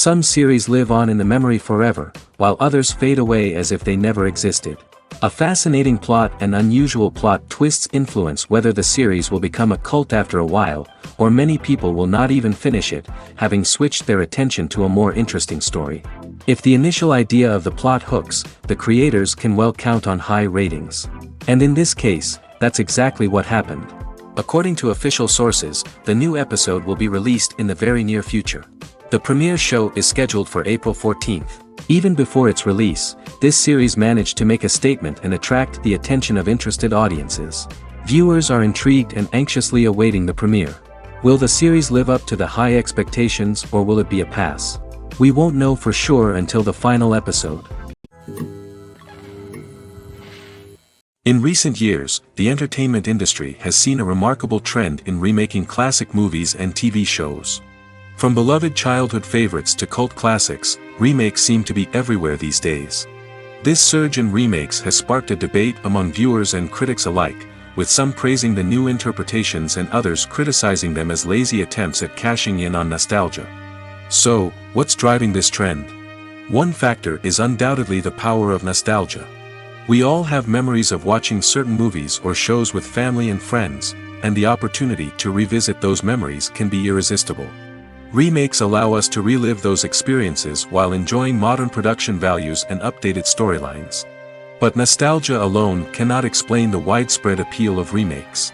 Some series live on in the memory forever, while others fade away as if they never existed. A fascinating plot and unusual plot twists influence whether the series will become a cult after a while, or many people will not even finish it, having switched their attention to a more interesting story. If the initial idea of the plot hooks, the creators can well count on high ratings. And in this case, that's exactly what happened. According to official sources, the new episode will be released in the very near future. The premiere show is scheduled for April 14th. Even before its release, this series managed to make a statement and attract the attention of interested audiences. Viewers are intrigued and anxiously awaiting the premiere. Will the series live up to the high expectations, or will it be a pass? We won't know for sure until the final episode. In recent years, the entertainment industry has seen a remarkable trend in remaking classic movies and TV shows. From beloved childhood favorites to cult classics, remakes seem to be everywhere these days. This surge in remakes has sparked a debate among viewers and critics alike, with some praising the new interpretations and others criticizing them as lazy attempts at cashing in on nostalgia. So, what's driving this trend? One factor is undoubtedly the power of nostalgia. We all have memories of watching certain movies or shows with family and friends, and the opportunity to revisit those memories can be irresistible. Remakes allow us to relive those experiences while enjoying modern production values and updated storylines. But nostalgia alone cannot explain the widespread appeal of remakes.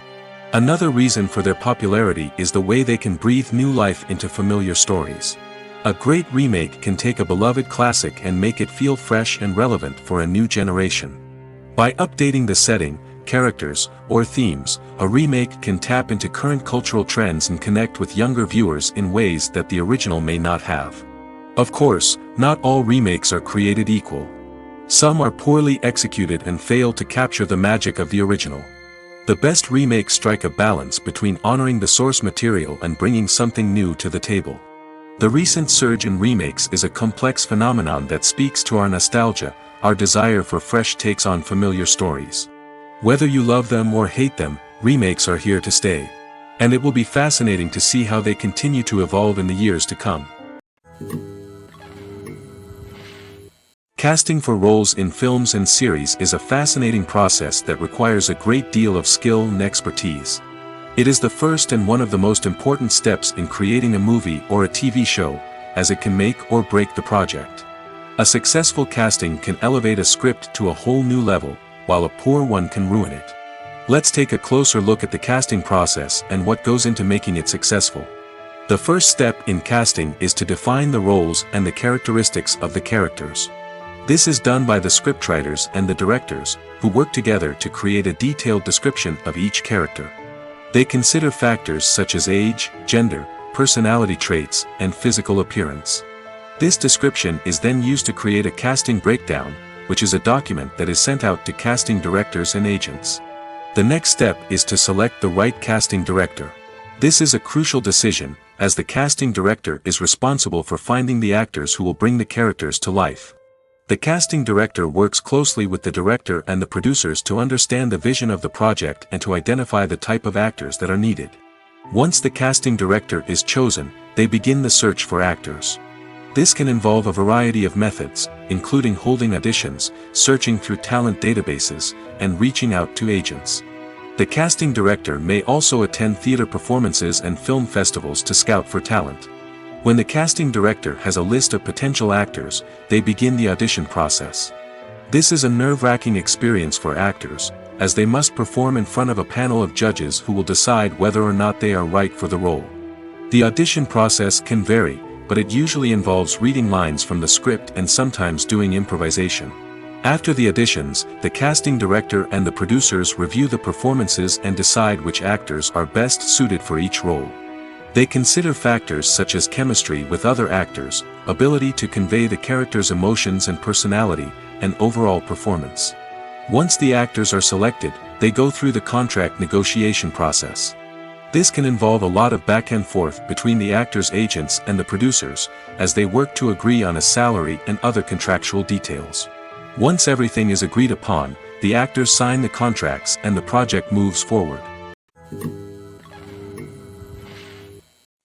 Another reason for their popularity is the way they can breathe new life into familiar stories. A great remake can take a beloved classic and make it feel fresh and relevant for a new generation. By updating the setting, characters, or themes, a remake can tap into current cultural trends and connect with younger viewers in ways that the original may not have. Of course, not all remakes are created equal. Some are poorly executed and fail to capture the magic of the original. The best remakes strike a balance between honoring the source material and bringing something new to the table. The recent surge in remakes is a complex phenomenon that speaks to our nostalgia, our desire for fresh takes on familiar stories. Whether you love them or hate them, remakes are here to stay. And it will be fascinating to see how they continue to evolve in the years to come. Casting for roles in films and series is a fascinating process that requires a great deal of skill and expertise. It is the first and one of the most important steps in creating a movie or a TV show, as it can make or break the project. A successful casting can elevate a script to a whole new level, while a poor one can ruin it. Let's take a closer look at the casting process and what goes into making it successful. The first step in casting is to define the roles and the characteristics of the characters. This is done by the scriptwriters and the directors, who work together to create a detailed description of each character. They consider factors such as age, gender, personality traits, and physical appearance. This description is then used to create a casting breakdown, which is a document that is sent out to casting directors and agents. The next step is to select the right casting director. This is a crucial decision, as the casting director is responsible for finding the actors who will bring the characters to life. The casting director works closely with the director and the producers to understand the vision of the project and to identify the type of actors that are needed. Once the casting director is chosen, they begin the search for actors. This can involve a variety of methods, including holding auditions, searching through talent databases, and reaching out to agents. The casting director may also attend theater performances and film festivals to scout for talent. When the casting director has a list of potential actors, they begin the audition process. This is a nerve-wracking experience for actors, as they must perform in front of a panel of judges who will decide whether or not they are right for the role. The audition process can vary, but it usually involves reading lines from the script and sometimes doing improvisation. After the auditions, the casting director and the producers review the performances and decide which actors are best suited for each role. They consider factors such as chemistry with other actors, ability to convey the character's emotions and personality, and overall performance. Once the actors are selected, they go through the contract negotiation process. This can involve a lot of back and forth between the actors' agents and the producers, as they work to agree on a salary and other contractual details. Once everything is agreed upon, the actors sign the contracts and the project moves forward.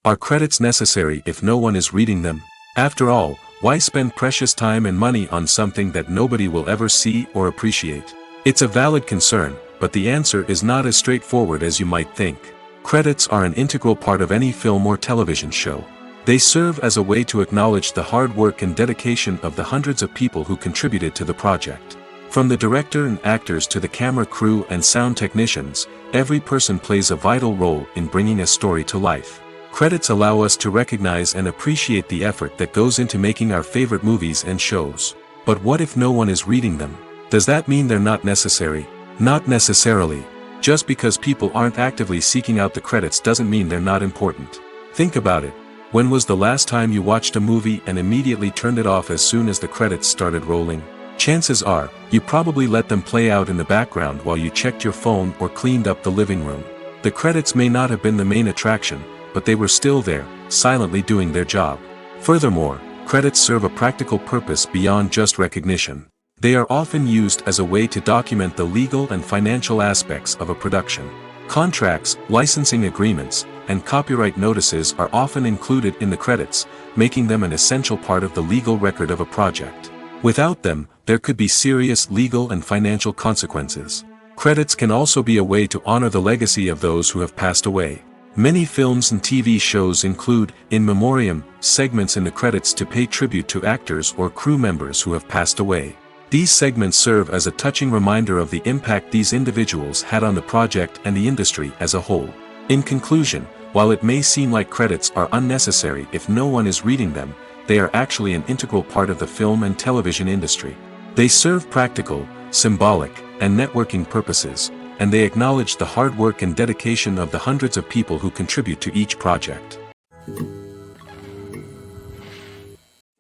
Are credits necessary if no one is reading them? After all, why spend precious time and money on something that nobody will ever see or appreciate? It's a valid concern, but the answer is not as straightforward as you might think. Credits are an integral part of any film or television show. They serve as a way to acknowledge the hard work and dedication of the hundreds of people who contributed to the project. From the director and actors to the camera crew and sound technicians, every person plays a vital role in bringing a story to life. Credits allow us to recognize and appreciate the effort that goes into making our favorite movies and shows. But what if no one is reading them? Does that mean they're not necessary? Not necessarily. Just because people aren't actively seeking out the credits doesn't mean they're not important. Think about it. When was the last time you watched a movie and immediately turned it off as soon as the credits started rolling? Chances are, you probably let them play out in the background while you checked your phone or cleaned up the living room. The credits may not have been the main attraction, but they were still there, silently doing their job. Furthermore, credits serve a practical purpose beyond just recognition. They are often used as a way to document the legal and financial aspects of a production. Contracts, licensing agreements, and copyright notices are often included in the credits, making them an essential part of the legal record of a project. Without them, there could be serious legal and financial consequences. Credits can also be a way to honor the legacy of those who have passed away. Many films and TV shows include, in memoriam, segments in the credits to pay tribute to actors or crew members who have passed away. These segments serve as a touching reminder of the impact these individuals had on the project and the industry as a whole. In conclusion, while it may seem like credits are unnecessary if no one is reading them, they are actually an integral part of the film and television industry. They serve practical, symbolic, and networking purposes, and they acknowledge the hard work and dedication of the hundreds of people who contribute to each project.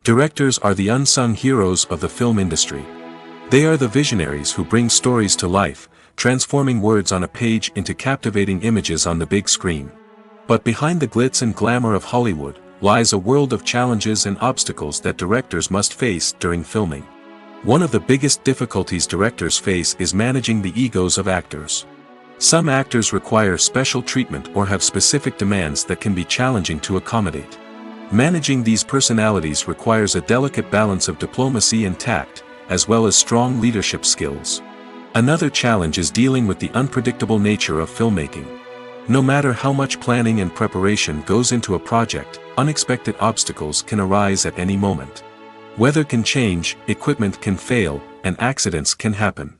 Directors are the unsung heroes of the film industry. They are the visionaries who bring stories to life, transforming words on a page into captivating images on the big screen. But behind the glitz and glamour of Hollywood, lies a world of challenges and obstacles that directors must face during filming. One of the biggest difficulties directors face is managing the egos of actors. Some actors require special treatment or have specific demands that can be challenging to accommodate. Managing these personalities requires a delicate balance of diplomacy and tact, as well as strong leadership skills. Another challenge is dealing with the unpredictable nature of filmmaking. No matter how much planning and preparation goes into a project, unexpected obstacles can arise at any moment. Weather can change, equipment can fail, and accidents can happen.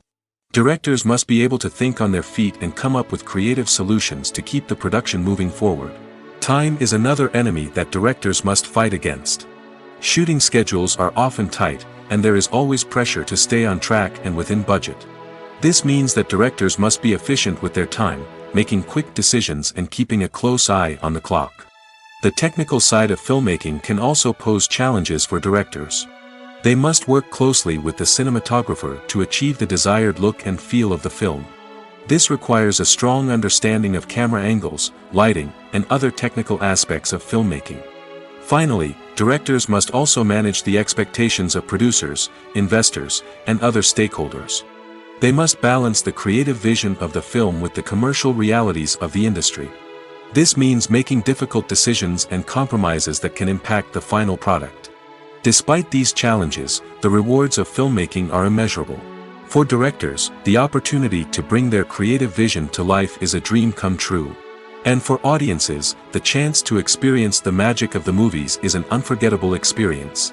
Directors must be able to think on their feet and come up with creative solutions to keep the production moving forward. Time is another enemy that directors must fight against. Shooting schedules are often tight, and there is always pressure to stay on track and within budget. This means that directors must be efficient with their time, making quick decisions and keeping a close eye on the clock. The technical side of filmmaking can also pose challenges for directors. They must work closely with the cinematographer to achieve the desired look and feel of the film. This requires a strong understanding of camera angles, lighting, and other technical aspects of filmmaking. Finally, directors must also manage the expectations of producers, investors, and other stakeholders. They must balance the creative vision of the film with the commercial realities of the industry. This means making difficult decisions and compromises that can impact the final product. Despite these challenges, the rewards of filmmaking are immeasurable. For directors, the opportunity to bring their creative vision to life is a dream come true. And for audiences, the chance to experience the magic of the movies is an unforgettable experience.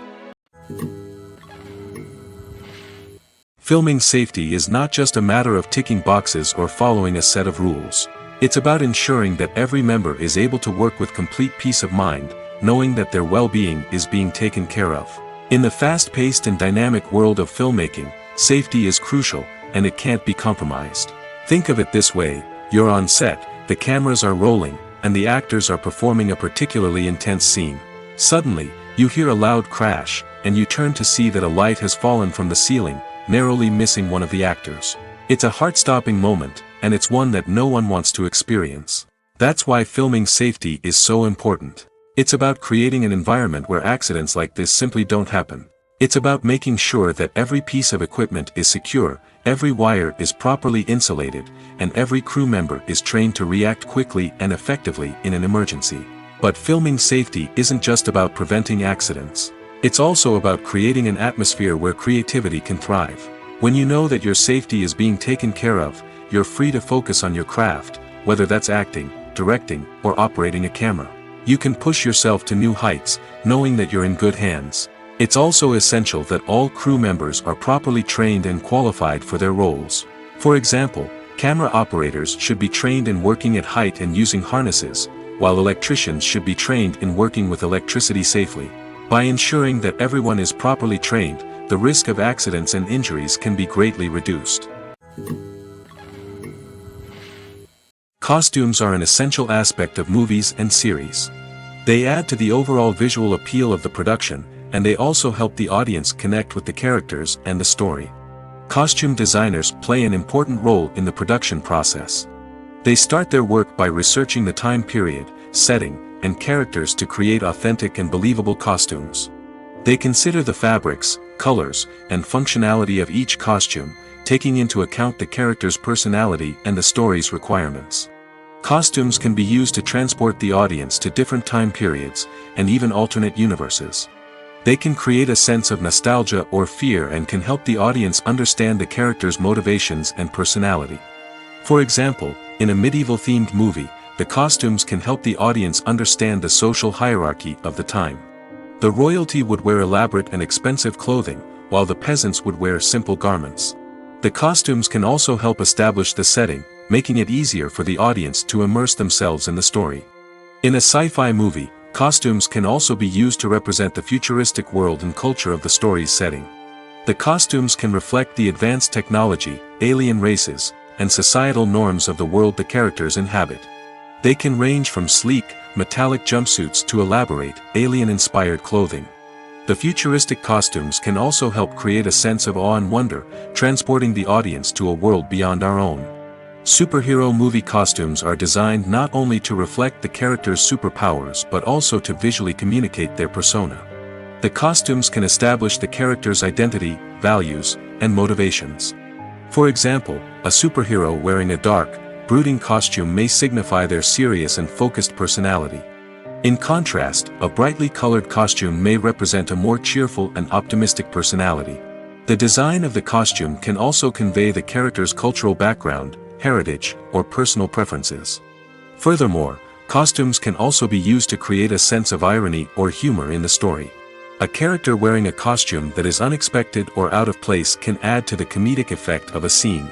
Filming safety is not just a matter of ticking boxes or following a set of rules. It's about ensuring that every member is able to work with complete peace of mind, knowing that their well-being is being taken care of. In the fast-paced and dynamic world of filmmaking, safety is crucial, and it can't be compromised. Think of it this way: you're on set, the cameras are rolling, and the actors are performing a particularly intense scene. Suddenly, you hear a loud crash, and you turn to see that a light has fallen from the ceiling, narrowly missing one of the actors. It's a heart-stopping moment, and it's one that no one wants to experience. That's why filming safety is so important. It's about creating an environment where accidents like this simply don't happen. It's about making sure that every piece of equipment is secure, every wire is properly insulated, and every crew member is trained to react quickly and effectively in an emergency. But filming safety isn't just about preventing accidents. It's also about creating an atmosphere where creativity can thrive. When you know that your safety is being taken care of, you're free to focus on your craft, whether that's acting, directing, or operating a camera. You can push yourself to new heights, knowing that you're in good hands. It's also essential that all crew members are properly trained and qualified for their roles. For example, camera operators should be trained in working at height and using harnesses, while electricians should be trained in working with electricity safely. By ensuring that everyone is properly trained, the risk of accidents and injuries can be greatly reduced. Costumes are an essential aspect of movies and series. They add to the overall visual appeal of the production, and they also help the audience connect with the characters and the story. Costume designers play an important role in the production process. They start their work by researching the time period, setting, and characters to create authentic and believable costumes. They consider the fabrics, colors, and functionality of each costume, taking into account the character's personality and the story's requirements. Costumes can be used to transport the audience to different time periods, and even alternate universes. They can create a sense of nostalgia or fear and can help the audience understand the character's motivations and personality. For example, in a medieval-themed movie, the costumes can help the audience understand the social hierarchy of the time. The royalty would wear elaborate and expensive clothing, while the peasants would wear simple garments. The costumes can also help establish the setting, making it easier for the audience to immerse themselves in the story. In a sci-fi movie, costumes can also be used to represent the futuristic world and culture of the story's setting. The costumes can reflect the advanced technology, alien races, and societal norms of the world the characters inhabit. They can range from sleek, metallic jumpsuits to elaborate, alien-inspired clothing. The futuristic costumes can also help create a sense of awe and wonder, transporting the audience to a world beyond our own. Superhero movie costumes are designed not only to reflect the character's superpowers but also to visually communicate their persona. The costumes can establish the character's identity, values, and motivations. For example, a superhero wearing a dark, brooding costume may signify their serious and focused personality. In contrast, a brightly colored costume may represent a more cheerful and optimistic personality. The design of the costume can also convey the character's cultural background, heritage, or personal preferences. Furthermore, costumes can also be used to create a sense of irony or humor in the story. A character wearing a costume that is unexpected or out of place can add to the comedic effect of a scene.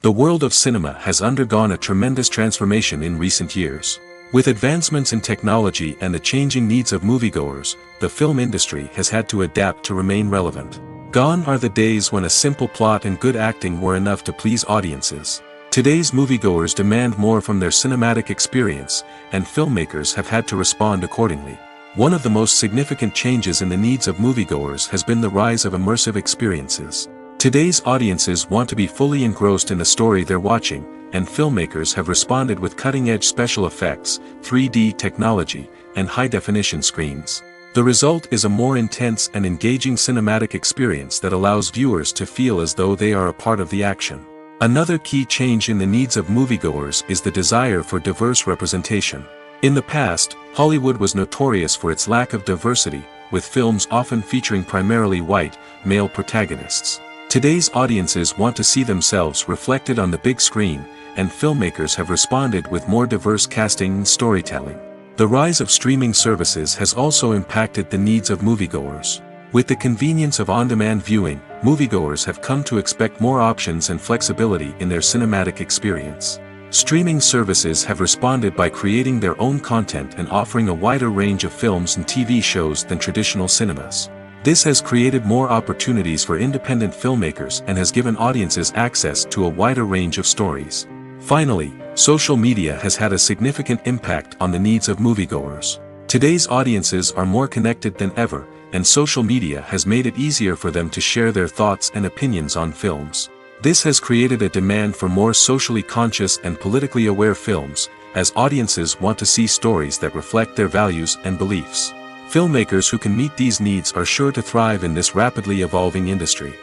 The world of cinema has undergone a tremendous transformation in recent years. With advancements in technology and the changing needs of moviegoers, the film industry has had to adapt to remain relevant. Gone are the days when a simple plot and good acting were enough to please audiences. Today's moviegoers demand more from their cinematic experience, and filmmakers have had to respond accordingly. One of the most significant changes in the needs of moviegoers has been the rise of immersive experiences. Today's audiences want to be fully engrossed in the story they're watching, and filmmakers have responded with cutting-edge special effects, 3D technology, and high-definition screens. The result is a more intense and engaging cinematic experience that allows viewers to feel as though they are a part of the action. Another key change in the needs of moviegoers is the desire for diverse representation. In the past, Hollywood was notorious for its lack of diversity, with films often featuring primarily white, male protagonists. Today's audiences want to see themselves reflected on the big screen, and filmmakers have responded with more diverse casting and storytelling. The rise of streaming services has also impacted the needs of moviegoers. With the convenience of on-demand viewing, moviegoers have come to expect more options and flexibility in their cinematic experience. Streaming services have responded by creating their own content and offering a wider range of films and TV shows than traditional cinemas. This has created more opportunities for independent filmmakers and has given audiences access to a wider range of stories. Finally, social media has had a significant impact on the needs of moviegoers. Today's audiences are more connected than ever, and social media has made it easier for them to share their thoughts and opinions on films. This has created a demand for more socially conscious and politically aware films, as audiences want to see stories that reflect their values and beliefs. Filmmakers who can meet these needs are sure to thrive in this rapidly evolving industry.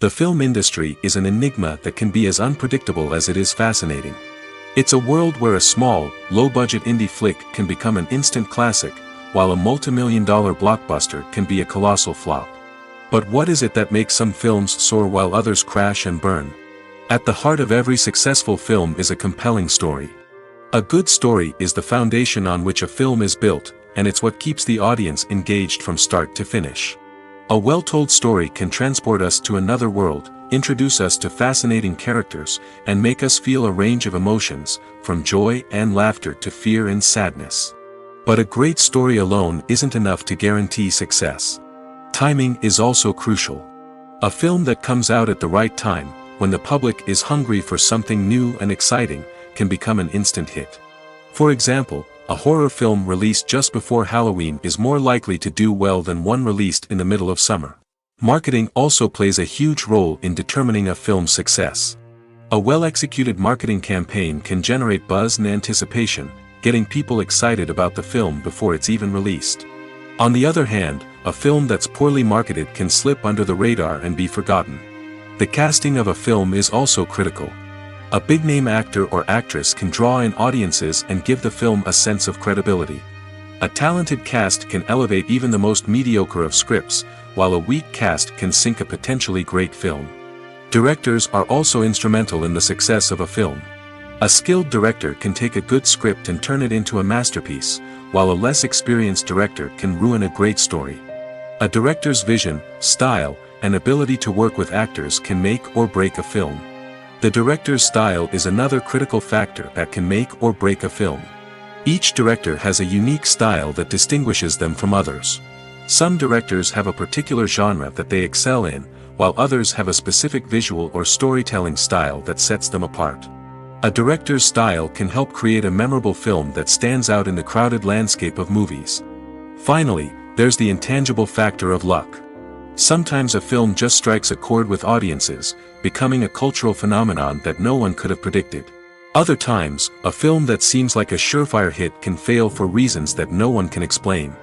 The film industry is an enigma that can be as unpredictable as it is fascinating. It's a world where a small, low-budget indie flick can become an instant classic, while a multi-million-dollar blockbuster can be a colossal flop. But what is it that makes some films soar while others crash and burn? At the heart of every successful film is a compelling story. A good story is the foundation on which a film is built, and it's what keeps the audience engaged from start to finish. A well-told story can transport us to another world, introduce us to fascinating characters, and make us feel a range of emotions, from joy and laughter to fear and sadness. But a great story alone isn't enough to guarantee success. Timing is also crucial. A film that comes out at the right time, when the public is hungry for something new and exciting, can become an instant hit. For example, a horror film released just before Halloween is more likely to do well than one released in the middle of summer. Marketing also plays a huge role in determining a film's success. A well-executed marketing campaign can generate buzz and anticipation, getting people excited about the film before it's even released. On the other hand, a film that's poorly marketed can slip under the radar and be forgotten. The casting of a film is also critical. A big-name actor or actress can draw in audiences and give the film a sense of credibility. A talented cast can elevate even the most mediocre of scripts, while a weak cast can sink a potentially great film. Directors are also instrumental in the success of a film. A skilled director can take a good script and turn it into a masterpiece, while a less experienced director can ruin a great story. A director's vision, style, and ability to work with actors can make or break a film. The director's style is another critical factor that can make or break a film. Each director has a unique style that distinguishes them from others. Some directors have a particular genre that they excel in, while others have a specific visual or storytelling style that sets them apart. A director's style can help create a memorable film that stands out in the crowded landscape of movies. Finally, there's the intangible factor of luck. Sometimes a film just strikes a chord with audiences, becoming a cultural phenomenon that no one could have predicted. Other times, a film that seems like a surefire hit can fail for reasons that no one can explain.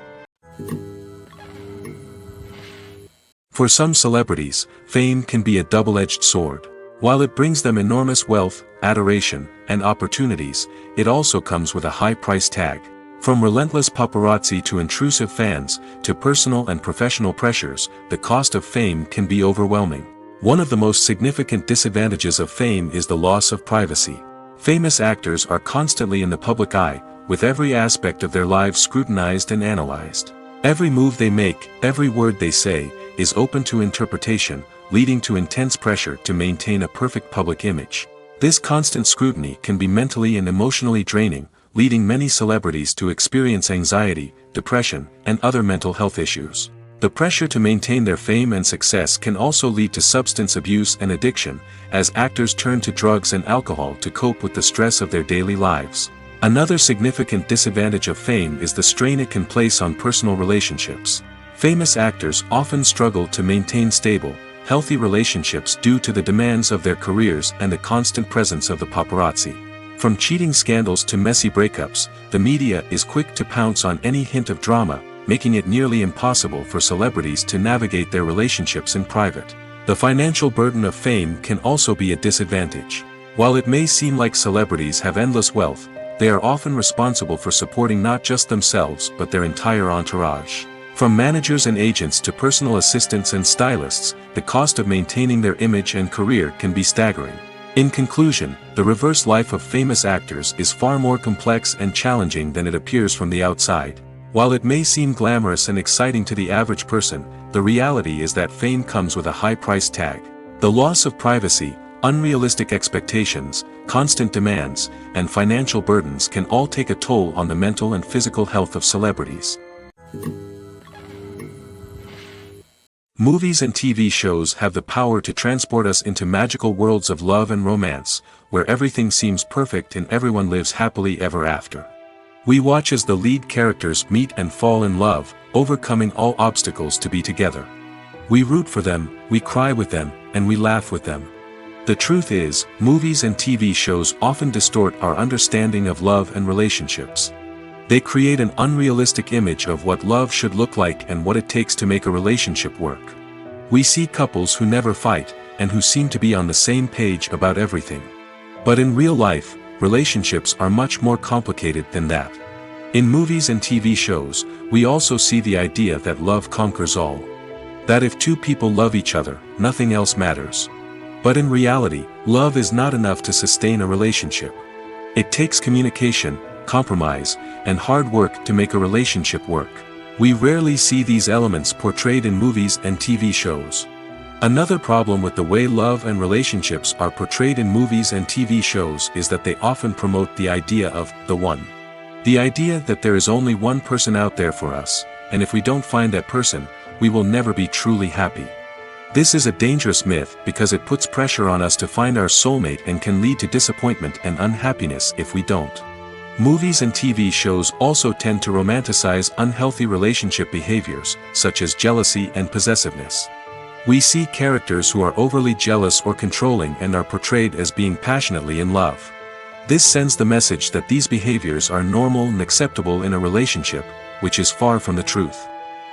For some celebrities, fame can be a double-edged sword. While it brings them enormous wealth, adoration, and opportunities, it also comes with a high price tag. From relentless paparazzi to intrusive fans, to personal and professional pressures, the cost of fame can be overwhelming. One of the most significant disadvantages of fame is the loss of privacy. Famous actors are constantly in the public eye, with every aspect of their lives scrutinized and analyzed. Every move they make, every word they say, is open to interpretation, leading to intense pressure to maintain a perfect public image. This constant scrutiny can be mentally and emotionally draining, leading many celebrities to experience anxiety, depression, and other mental health issues. The pressure to maintain their fame and success can also lead to substance abuse and addiction, as actors turn to drugs and alcohol to cope with the stress of their daily lives. Another significant disadvantage of fame is the strain it can place on personal relationships. Famous actors often struggle to maintain stable, healthy relationships due to the demands of their careers and the constant presence of the paparazzi. From cheating scandals to messy breakups, the media is quick to pounce on any hint of drama, making it nearly impossible for celebrities to navigate their relationships in private. The financial burden of fame can also be a disadvantage. While it may seem like celebrities have endless wealth, they are often responsible for supporting not just themselves but their entire entourage. From managers and agents to personal assistants and stylists, the cost of maintaining their image and career can be staggering. In conclusion, the reverse life of famous actors is far more complex and challenging than it appears from the outside. While it may seem glamorous and exciting to the average person, the reality is that fame comes with a high price tag. The loss of privacy, unrealistic expectations, constant demands, and financial burdens can all take a toll on the mental and physical health of celebrities. Movies and TV shows have the power to transport us into magical worlds of love and romance, where everything seems perfect and everyone lives happily ever after. We watch as the lead characters meet and fall in love, overcoming all obstacles to be together. We root for them, we cry with them, and we laugh with them. The truth is, movies and TV shows often distort our understanding of love and relationships. They create an unrealistic image of what love should look like and what it takes to make a relationship work. We see couples who never fight, and who seem to be on the same page about everything. But in real life, relationships are much more complicated than that. In movies and TV shows, we also see the idea that love conquers all. That if two people love each other, nothing else matters. But in reality, love is not enough to sustain a relationship. It takes communication, compromise, and hard work to make a relationship work. We rarely see these elements portrayed in movies and TV shows. Another problem with the way love and relationships are portrayed in movies and TV shows is that they often promote the idea of the one. The idea that there is only one person out there for us, and if we don't find that person, we will never be truly happy. This is a dangerous myth because it puts pressure on us to find our soulmate and can lead to disappointment and unhappiness if we don't. Movies and TV shows also tend to romanticize unhealthy relationship behaviors, such as jealousy and possessiveness. We see characters who are overly jealous or controlling and are portrayed as being passionately in love. This sends the message that these behaviors are normal and acceptable in a relationship, which is far from the truth.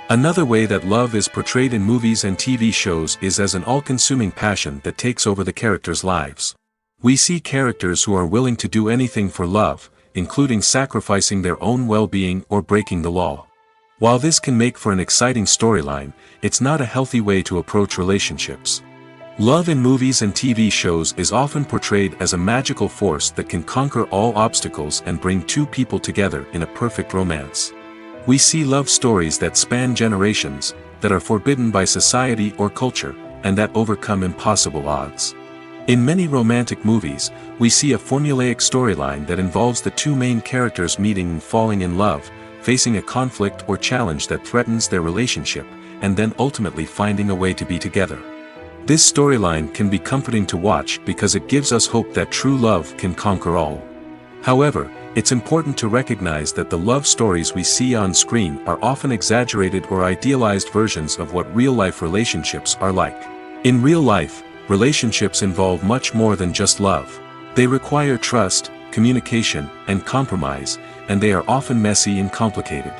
Another way that love is portrayed in movies and TV shows is as an all-consuming passion that takes over the characters' lives. We see characters who are willing to do anything for love, including sacrificing their own well-being or breaking the law. While this can make for an exciting storyline, it's not a healthy way to approach relationships. Love in movies and TV shows is often portrayed as a magical force that can conquer all obstacles and bring two people together in a perfect romance. We see love stories that span generations, that are forbidden by society or culture, and that overcome impossible odds. In many romantic movies, we see a formulaic storyline that involves the two main characters meeting and falling in love, facing a conflict or challenge that threatens their relationship, and then ultimately finding a way to be together. This storyline can be comforting to watch because it gives us hope that true love can conquer all. However, it's important to recognize that the love stories we see on screen are often exaggerated or idealized versions of what real-life relationships are like. In real life, relationships involve much more than just love. They require trust, communication, and compromise, and they are often messy and complicated.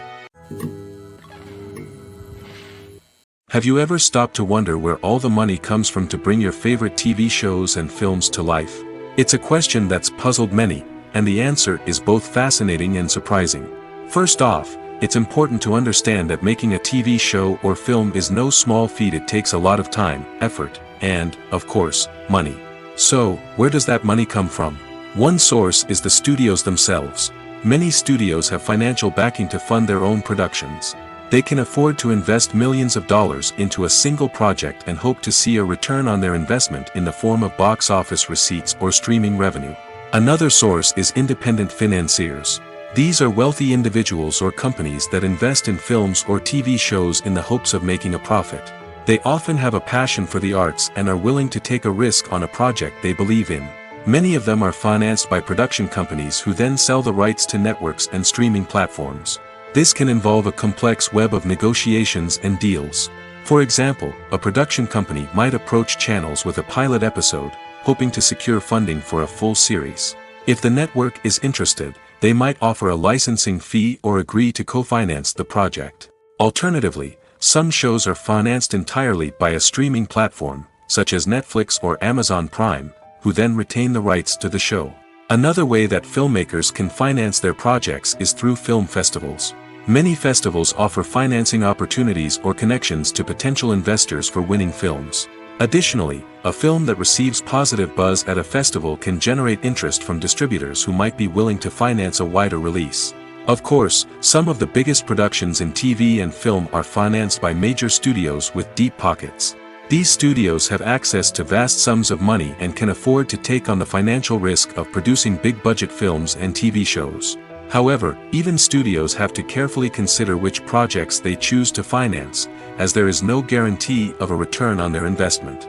Have you ever stopped to wonder where all the money comes from to bring your favorite TV shows and films to life? It's a question that's puzzled many, and the answer is both fascinating and surprising. First off, it's important to understand that making a TV show or film is no small feat. It takes a lot of time, effort, and, of course, money. So, where does that money come from? One source is the studios themselves. Many studios have financial backing to fund their own productions. They can afford to invest millions of dollars into a single project and hope to see a return on their investment in the form of box office receipts or streaming revenue. Another source is independent financiers. These are wealthy individuals or companies that invest in films or TV shows in the hopes of making a profit. They often have a passion for the arts and are willing to take a risk on a project they believe in. Many of them are financed by production companies who then sell the rights to networks and streaming platforms. This can involve a complex web of negotiations and deals. For example, a production company might approach channels with a pilot episode, hoping to secure funding for a full series. If the network is interested, they might offer a licensing fee or agree to co-finance the project. Alternatively, some shows are financed entirely by a streaming platform, such as Netflix or Amazon Prime, who then retain the rights to the show. Another way that filmmakers can finance their projects is through film festivals. Many festivals offer financing opportunities or connections to potential investors for winning films. Additionally, a film that receives positive buzz at a festival can generate interest from distributors who might be willing to finance a wider release. Of course, some of the biggest productions in TV and film are financed by major studios with deep pockets. These studios have access to vast sums of money and can afford to take on the financial risk of producing big-budget films and TV shows. However, even studios have to carefully consider which projects they choose to finance, as there is no guarantee of a return on their investment.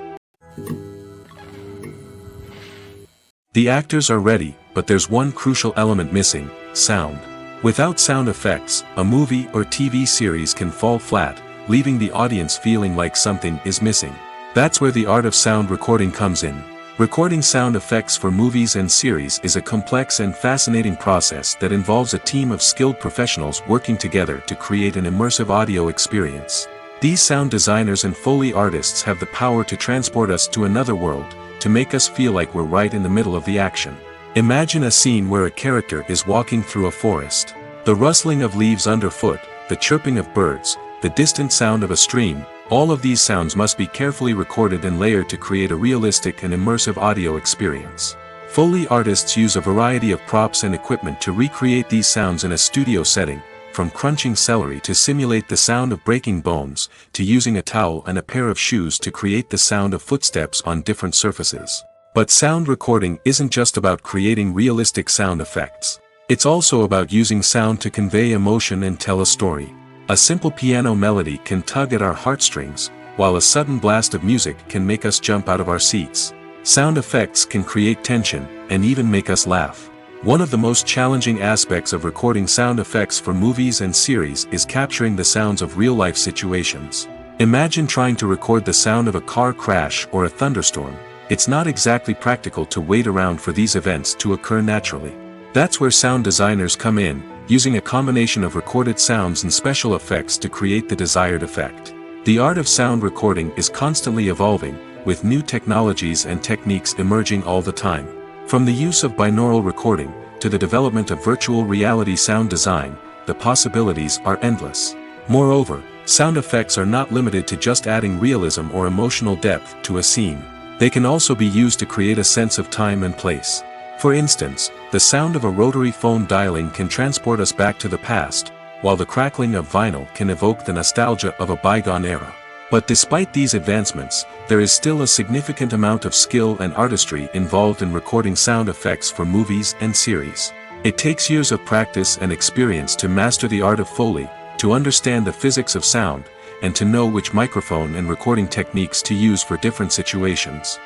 The actors are ready, but there's one crucial element missing: sound. Without sound effects, a movie or TV series can fall flat, leaving the audience feeling like something is missing. That's where the art of sound recording comes in. Recording sound effects for movies and series is a complex and fascinating process that involves a team of skilled professionals working together to create an immersive audio experience. These sound designers and Foley artists have the power to transport us to another world, to make us feel like we're right in the middle of the action. Imagine a scene where a character is walking through a forest. The rustling of leaves underfoot, the chirping of birds, the distant sound of a stream, all of these sounds must be carefully recorded and layered to create a realistic and immersive audio experience. Foley artists use a variety of props and equipment to recreate these sounds in a studio setting, from crunching celery to simulate the sound of breaking bones, to using a towel and a pair of shoes to create the sound of footsteps on different surfaces. But sound recording isn't just about creating realistic sound effects. It's also about using sound to convey emotion and tell a story. A simple piano melody can tug at our heartstrings, while a sudden blast of music can make us jump out of our seats. Sound effects can create tension, and even make us laugh. One of the most challenging aspects of recording sound effects for movies and series is capturing the sounds of real-life situations. Imagine trying to record the sound of a car crash or a thunderstorm. It's not exactly practical to wait around for these events to occur naturally. That's where sound designers come in, using a combination of recorded sounds and special effects to create the desired effect. The art of sound recording is constantly evolving, with new technologies and techniques emerging all the time. From the use of binaural recording, to the development of virtual reality sound design, the possibilities are endless. Moreover, sound effects are not limited to just adding realism or emotional depth to a scene. They can also be used to create a sense of time and place. For instance, the sound of a rotary phone dialing can transport us back to the past, while the crackling of vinyl can evoke the nostalgia of a bygone era. But despite these advancements, there is still a significant amount of skill and artistry involved in recording sound effects for movies and series. It takes years of practice and experience to master the art of Foley, to understand the physics of sound, and to know which microphone and recording techniques to use for different situations.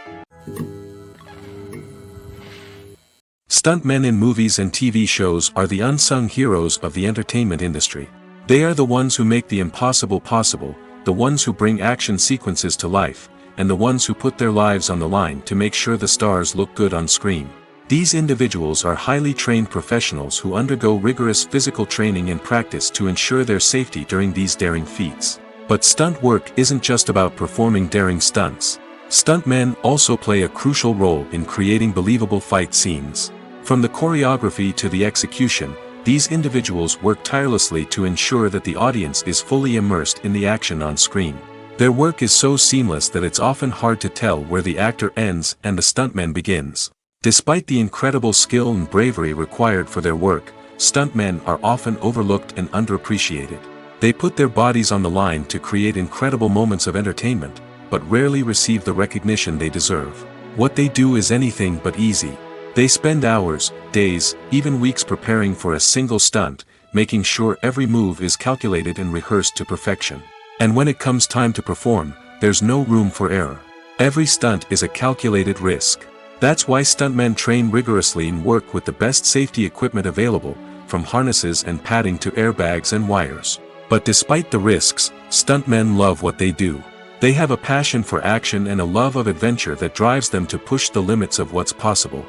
Stuntmen in movies and TV shows are the unsung heroes of the entertainment industry. They are the ones who make the impossible possible, the ones who bring action sequences to life, and the ones who put their lives on the line to make sure the stars look good on screen. These individuals are highly trained professionals who undergo rigorous physical training and practice to ensure their safety during these daring feats. But stunt work isn't just about performing daring stunts. Stuntmen also play a crucial role in creating believable fight scenes. From the choreography to the execution, these individuals work tirelessly to ensure that the audience is fully immersed in the action on screen. Their work is so seamless that it's often hard to tell where the actor ends and the stuntman begins. Despite the incredible skill and bravery required for their work, stuntmen are often overlooked and underappreciated. They put their bodies on the line to create incredible moments of entertainment, but rarely receive the recognition they deserve. What they do is anything but easy. They spend hours, days, even weeks preparing for a single stunt, making sure every move is calculated and rehearsed to perfection. And when it comes time to perform, there's no room for error. Every stunt is a calculated risk. That's why stuntmen train rigorously and work with the best safety equipment available, from harnesses and padding to airbags and wires. But despite the risks, stuntmen love what they do. They have a passion for action and a love of adventure that drives them to push the limits of what's possible.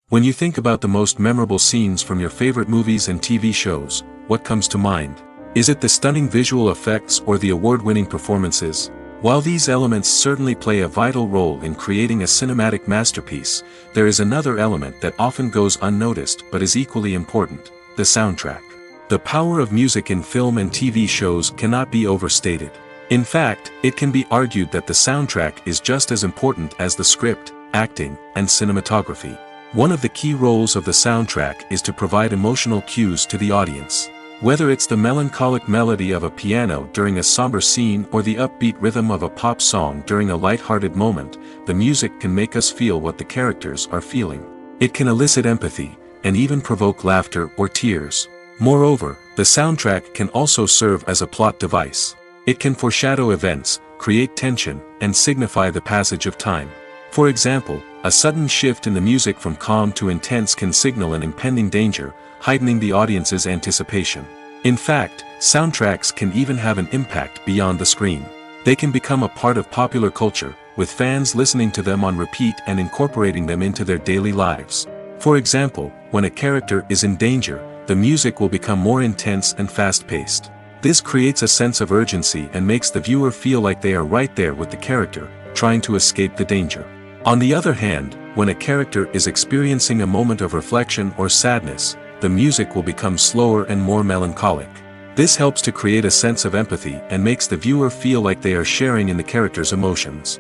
When you think about the most memorable scenes from your favorite movies and TV shows, what comes to mind? Is it the stunning visual effects or the award-winning performances? While these elements certainly play a vital role in creating a cinematic masterpiece, there is another element that often goes unnoticed but is equally important: the soundtrack. The power of music in film and TV shows cannot be overstated. In fact, it can be argued that the soundtrack is just as important as the script, acting, and cinematography. One of the key roles of the soundtrack is to provide emotional cues to the audience. Whether it's the melancholic melody of a piano during a somber scene or the upbeat rhythm of a pop song during a light-hearted moment, the music can make us feel what the characters are feeling. It can elicit empathy, and even provoke laughter or tears. Moreover, the soundtrack can also serve as a plot device. It can foreshadow events, create tension, and signify the passage of time. For example, a sudden shift in the music from calm to intense can signal an impending danger, heightening the audience's anticipation. In fact, soundtracks can even have an impact beyond the screen. They can become a part of popular culture, with fans listening to them on repeat and incorporating them into their daily lives. For example, when a character is in danger, the music will become more intense and fast-paced. This creates a sense of urgency and makes the viewer feel like they are right there with the character, trying to escape the danger. On the other hand, when a character is experiencing a moment of reflection or sadness, the music will become slower and more melancholic. This helps to create a sense of empathy and makes the viewer feel like they are sharing in the character's emotions.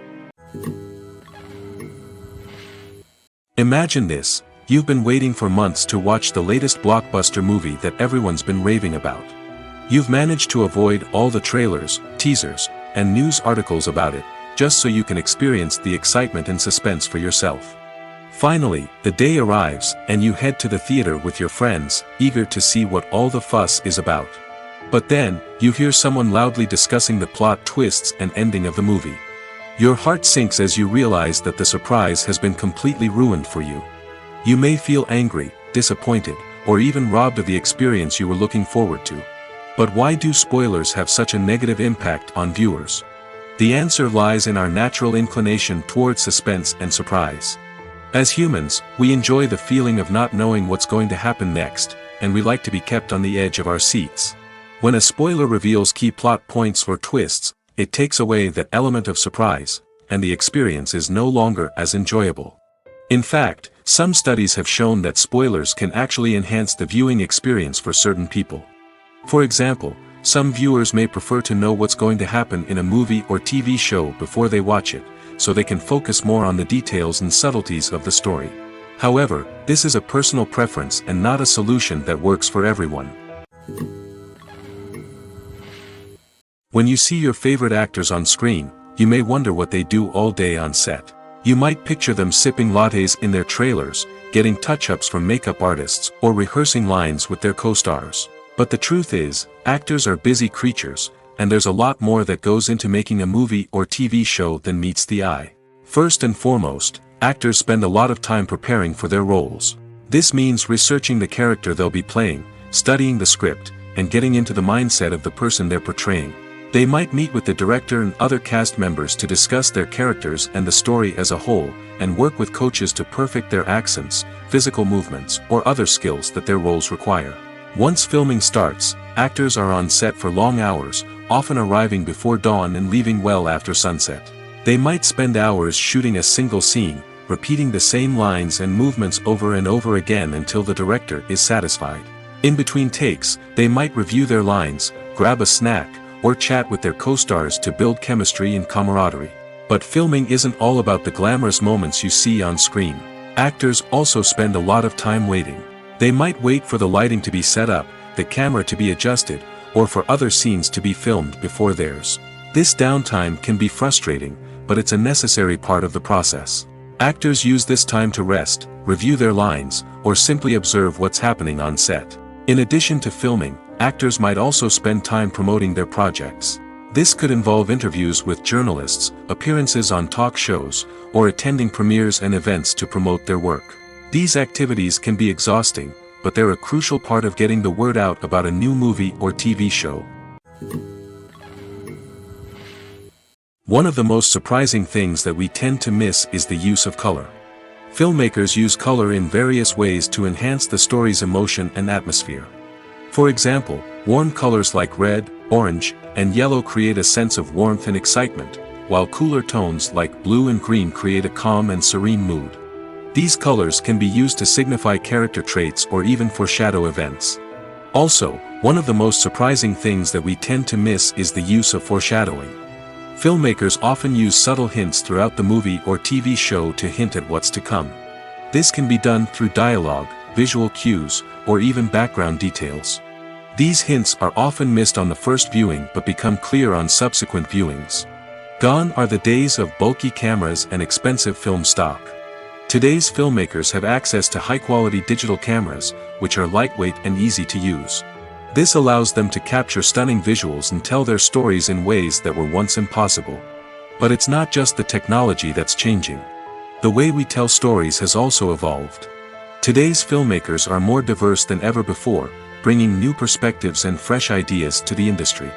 Imagine this: you've been waiting for months to watch the latest blockbuster movie that everyone's been raving about. You've managed to avoid all the trailers, teasers, and news articles about it, just so you can experience the excitement and suspense for yourself. Finally, the day arrives, and you head to the theater with your friends, eager to see what all the fuss is about. But then, you hear someone loudly discussing the plot twists and ending of the movie. Your heart sinks as you realize that the surprise has been completely ruined for you. You may feel angry, disappointed, or even robbed of the experience you were looking forward to. But why do spoilers have such a negative impact on viewers? The answer lies in our natural inclination towards suspense and surprise. As humans, we enjoy the feeling of not knowing what's going to happen next, and we like to be kept on the edge of our seats. When a spoiler reveals key plot points or twists, it takes away that element of surprise, and the experience is no longer as enjoyable. In fact, some studies have shown that spoilers can actually enhance the viewing experience for certain people. For example, some viewers may prefer to know what's going to happen in a movie or TV show before they watch it, so they can focus more on the details and subtleties of the story. However, this is a personal preference and not a solution that works for everyone. When you see your favorite actors on screen, you may wonder what they do all day on set. You might picture them sipping lattes in their trailers, getting touch-ups from makeup artists, or rehearsing lines with their co-stars. But the truth is, actors are busy creatures, and there's a lot more that goes into making a movie or TV show than meets the eye. First and foremost, actors spend a lot of time preparing for their roles. This means researching the character they'll be playing, studying the script, and getting into the mindset of the person they're portraying. They might meet with the director and other cast members to discuss their characters and the story as a whole, and work with coaches to perfect their accents, physical movements, or other skills that their roles require. Once filming starts, actors are on set for long hours, often arriving before dawn and leaving well after sunset. They might spend hours shooting a single scene, repeating the same lines and movements over and over again until the director is satisfied. In between takes, they might review their lines, grab a snack, or chat with their co-stars to build chemistry and camaraderie. But filming isn't all about the glamorous moments you see on screen. Actors also spend a lot of time waiting. They might wait for the lighting to be set up, the camera to be adjusted, or for other scenes to be filmed before theirs. This downtime can be frustrating, but it's a necessary part of the process. Actors use this time to rest, review their lines, or simply observe what's happening on set. In addition to filming, actors might also spend time promoting their projects. This could involve interviews with journalists, appearances on talk shows, or attending premieres and events to promote their work. These activities can be exhausting, but they're a crucial part of getting the word out about a new movie or TV show. One of the most surprising things that we tend to miss is the use of color. Filmmakers use color in various ways to enhance the story's emotion and atmosphere. For example, warm colors like red, orange, and yellow create a sense of warmth and excitement, while cooler tones like blue and green create a calm and serene mood. These colors can be used to signify character traits or even foreshadow events. Also, one of the most surprising things that we tend to miss is the use of foreshadowing. Filmmakers often use subtle hints throughout the movie or TV show to hint at what's to come. This can be done through dialogue, visual cues, or even background details. These hints are often missed on the first viewing but become clear on subsequent viewings. Gone are the days of bulky cameras and expensive film stock. Today's filmmakers have access to high-quality digital cameras, which are lightweight and easy to use. This allows them to capture stunning visuals and tell their stories in ways that were once impossible. But it's not just the technology that's changing. The way we tell stories has also evolved. Today's filmmakers are more diverse than ever before, bringing new perspectives and fresh ideas to the industry.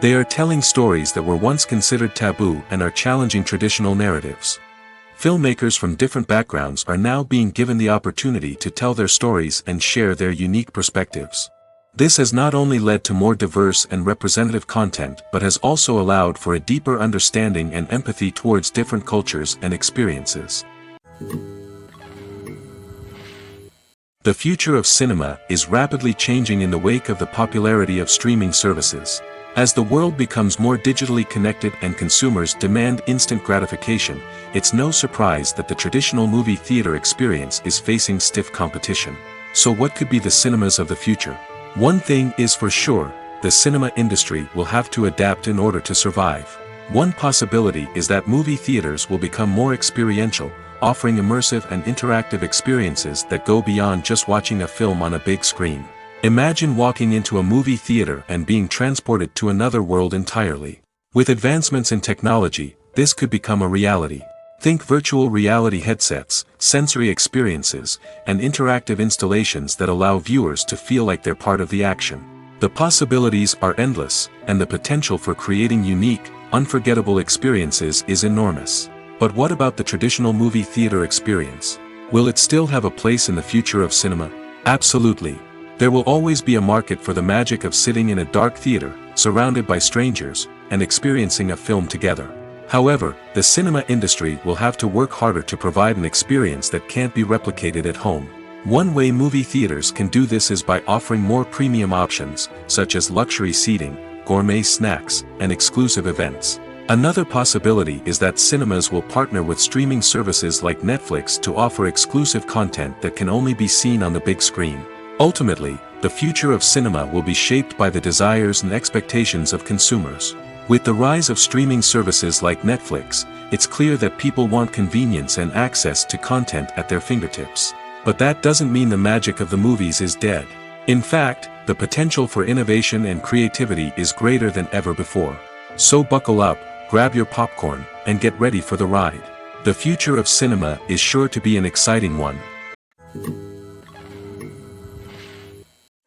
They are telling stories that were once considered taboo and are challenging traditional narratives. Filmmakers from different backgrounds are now being given the opportunity to tell their stories and share their unique perspectives. This has not only led to more diverse and representative content but has also allowed for a deeper understanding and empathy towards different cultures and experiences. The future of cinema is rapidly changing in the wake of the popularity of streaming services. As the world becomes more digitally connected and consumers demand instant gratification, it's no surprise that the traditional movie theater experience is facing stiff competition. So what could be the cinemas of the future? One thing is for sure, the cinema industry will have to adapt in order to survive. One possibility is that movie theaters will become more experiential, offering immersive and interactive experiences that go beyond just watching a film on a big screen. Imagine walking into a movie theater and being transported to another world entirely. With advancements in technology, this could become a reality. Think virtual reality headsets, sensory experiences, and interactive installations that allow viewers to feel like they're part of the action. The possibilities are endless, and the potential for creating unique, unforgettable experiences is enormous. But what about the traditional movie theater experience? Will it still have a place in the future of cinema? Absolutely. There will always be a market for the magic of sitting in a dark theater, surrounded by strangers, and experiencing a film together. However, the cinema industry will have to work harder to provide an experience that can't be replicated at home. One way movie theaters can do this is by offering more premium options, such as luxury seating, gourmet snacks, and exclusive events. Another possibility is that cinemas will partner with streaming services like Netflix to offer exclusive content that can only be seen on the big screen. Ultimately, the future of cinema will be shaped by the desires and expectations of consumers. With the rise of streaming services like Netflix, it's clear that people want convenience and access to content at their fingertips. But that doesn't mean the magic of the movies is dead. In fact, the potential for innovation and creativity is greater than ever before. So buckle up, grab your popcorn, and get ready for the ride. The future of cinema is sure to be an exciting one.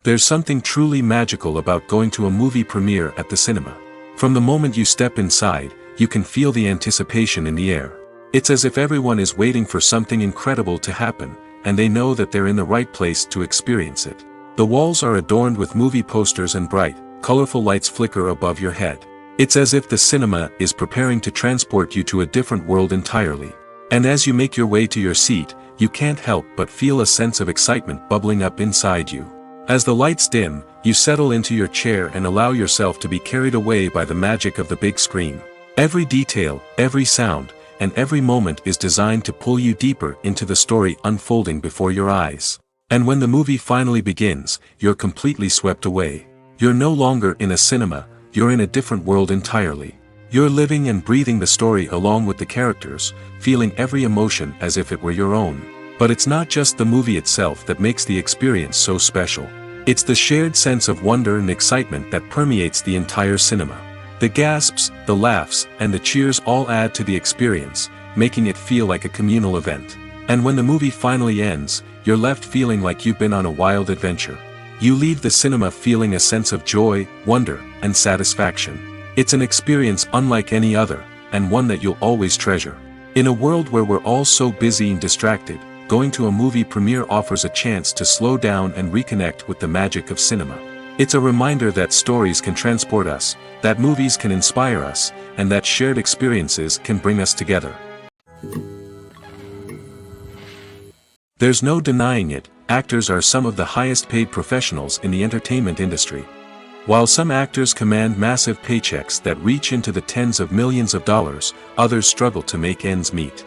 There's something truly magical about going to a movie premiere at the cinema. From the moment you step inside, you can feel the anticipation in the air. It's as if everyone is waiting for something incredible to happen, and they know that they're in the right place to experience it. The walls are adorned with movie posters and bright, colorful lights flicker above your head. It's as if the cinema is preparing to transport you to a different world entirely. And as you make your way to your seat, you can't help but feel a sense of excitement bubbling up inside you. As the lights dim, you settle into your chair and allow yourself to be carried away by the magic of the big screen. Every detail, every sound, and every moment is designed to pull you deeper into the story unfolding before your eyes. And when the movie finally begins, you're completely swept away. You're no longer in a cinema, you're in a different world entirely. You're living and breathing the story along with the characters, feeling every emotion as if it were your own. But it's not just the movie itself that makes the experience so special. It's the shared sense of wonder and excitement that permeates the entire cinema. The gasps, the laughs, and the cheers all add to the experience, making it feel like a communal event. And when the movie finally ends, you're left feeling like you've been on a wild adventure. You leave the cinema feeling a sense of joy, wonder, and satisfaction. It's an experience unlike any other, and one that you'll always treasure. In a world where we're all so busy and distracted, going to a movie premiere offers a chance to slow down and reconnect with the magic of cinema. It's a reminder that stories can transport us, that movies can inspire us, and that shared experiences can bring us together. There's no denying it, actors are some of the highest paid professionals in the entertainment industry. While some actors command massive paychecks that reach into the tens of millions of dollars, others struggle to make ends meet.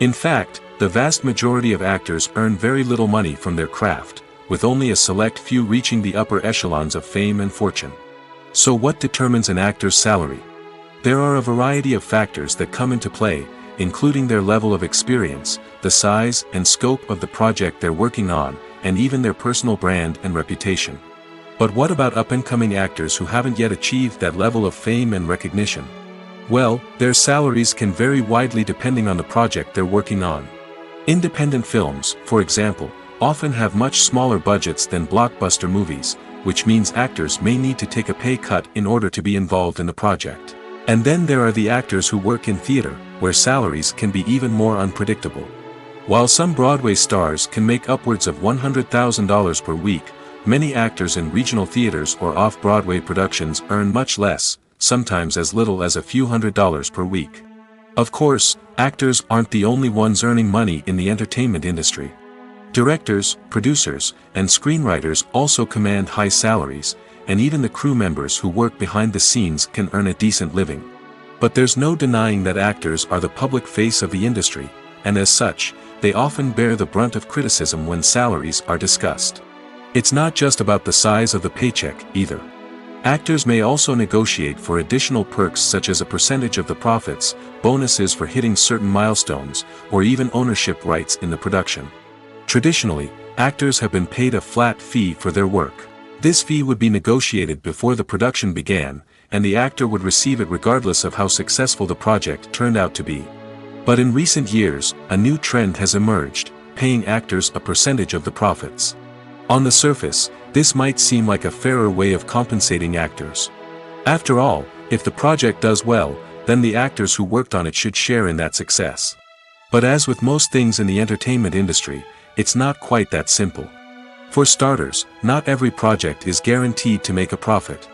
In fact, the vast majority of actors earn very little money from their craft, with only a select few reaching the upper echelons of fame and fortune. So what determines an actor's salary? There are a variety of factors that come into play, including their level of experience, the size and scope of the project they're working on, and even their personal brand and reputation. But what about up-and-coming actors who haven't yet achieved that level of fame and recognition? Well, their salaries can vary widely depending on the project they're working on. Independent films, for example, often have much smaller budgets than blockbuster movies, which means actors may need to take a pay cut in order to be involved in the project. And then there are the actors who work in theater, where salaries can be even more unpredictable. While some Broadway stars can make upwards of $100,000 per week, many actors in regional theaters or off-Broadway productions earn much less, sometimes as little as a few $100s per week. Of course, actors aren't the only ones earning money in the entertainment industry. Directors, producers, and screenwriters also command high salaries, and even the crew members who work behind the scenes can earn a decent living. But there's no denying that actors are the public face of the industry, and as such, they often bear the brunt of criticism when salaries are discussed. It's not just about the size of the paycheck, either. Actors may also negotiate for additional perks such as a percentage of the profits, bonuses for hitting certain milestones, or even ownership rights in the production. Traditionally, actors have been paid a flat fee for their work. This fee would be negotiated before the production began, and the actor would receive it regardless of how successful the project turned out to be. But in recent years, a new trend has emerged, paying actors a percentage of the profits. On the surface, this might seem like a fairer way of compensating actors. After all, if the project does well, then the actors who worked on it should share in that success. But as with most things in the entertainment industry, it's not quite that simple. For starters, not every project is guaranteed to make a profit.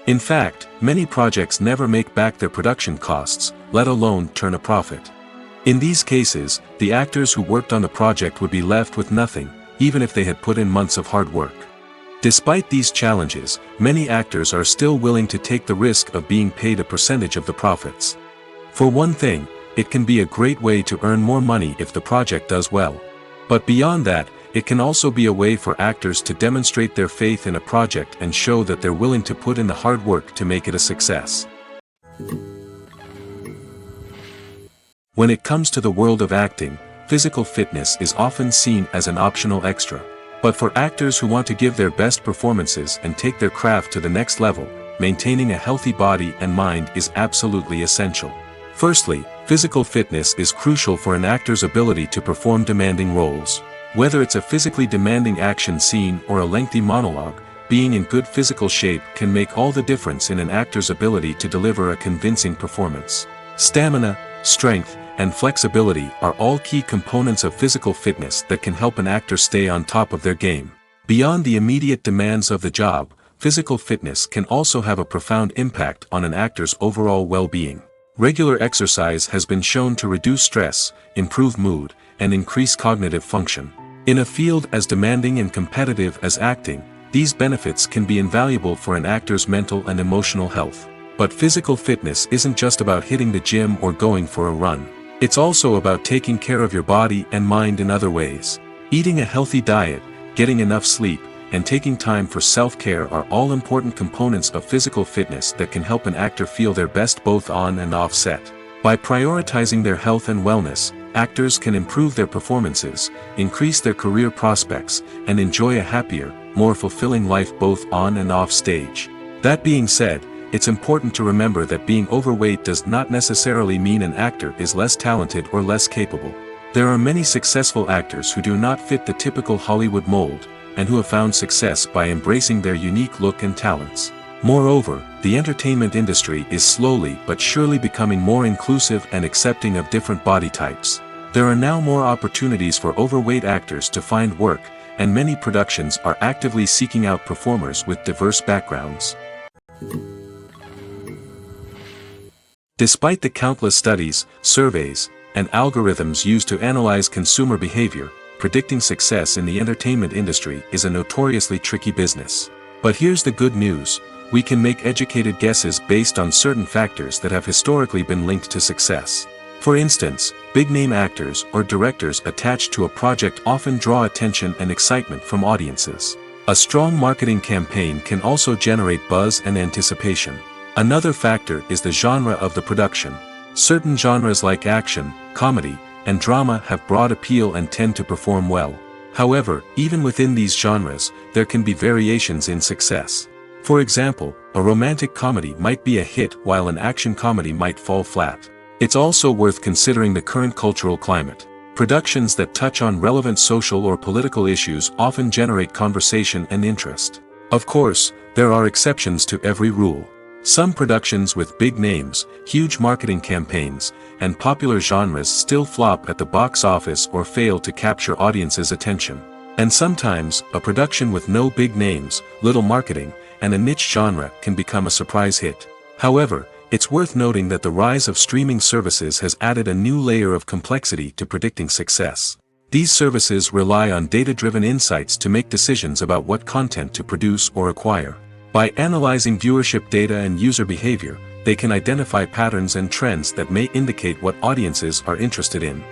In fact, many projects never make back their production costs, let alone turn a profit. In these cases, the actors who worked on the project would be left with nothing, even if they had put in months of hard work. Despite these challenges, many actors are still willing to take the risk of being paid a percentage of the profits. For one thing, it can be a great way to earn more money if the project does well. But beyond that, it can also be a way for actors to demonstrate their faith in a project and show that they're willing to put in the hard work to make it a success. When it comes to the world of acting, physical fitness is often seen as an optional extra. But for actors who want to give their best performances and take their craft to the next level, maintaining a healthy body and mind is absolutely essential. Firstly, physical fitness is crucial for an actor's ability to perform demanding roles. Whether it's a physically demanding action scene or a lengthy monologue, being in good physical shape can make all the difference in an actor's ability to deliver a convincing performance. Stamina, strength, and flexibility are all key components of physical fitness that can help an actor stay on top of their game. Beyond the immediate demands of the job, physical fitness can also have a profound impact on an actor's overall well-being. Regular exercise has been shown to reduce stress, improve mood, and increase cognitive function. In a field as demanding and competitive as acting, these benefits can be invaluable for an actor's mental and emotional health. But physical fitness isn't just about hitting the gym or going for a run. It's also about taking care of your body and mind in other ways. Eating a healthy diet, getting enough sleep, and taking time for self-care are all important components of physical fitness that can help an actor feel their best both on and off set. By prioritizing their health and wellness, actors can improve their performances, increase their career prospects, and enjoy a happier, more fulfilling life both on and off stage. That being said, it's important to remember that being overweight does not necessarily mean an actor is less talented or less capable. There are many successful actors who do not fit the typical Hollywood mold, and who have found success by embracing their unique look and talents. Moreover, the entertainment industry is slowly but surely becoming more inclusive and accepting of different body types. There are now more opportunities for overweight actors to find work, and many productions are actively seeking out performers with diverse backgrounds. Despite the countless studies, surveys, and algorithms used to analyze consumer behavior, predicting success in the entertainment industry is a notoriously tricky business. But here's the good news: we can make educated guesses based on certain factors that have historically been linked to success. For instance, big-name actors or directors attached to a project often draw attention and excitement from audiences. A strong marketing campaign can also generate buzz and anticipation. Another factor is the genre of the production. Certain genres like action, comedy, and drama have broad appeal and tend to perform well. However, even within these genres, there can be variations in success. For example, a romantic comedy might be a hit while an action comedy might fall flat. It's also worth considering the current cultural climate. Productions that touch on relevant social or political issues often generate conversation and interest. Of course, there are exceptions to every rule. Some productions with big names, huge marketing campaigns, and popular genres still flop at the box office or fail to capture audiences' attention. And sometimes, a production with no big names, little marketing, and a niche genre can become a surprise hit. However, it's worth noting that the rise of streaming services has added a new layer of complexity to predicting success. These services rely on data-driven insights to make decisions about what content to produce or acquire. By analyzing viewership data and user behavior, they can identify patterns and trends that may indicate what audiences are interested in.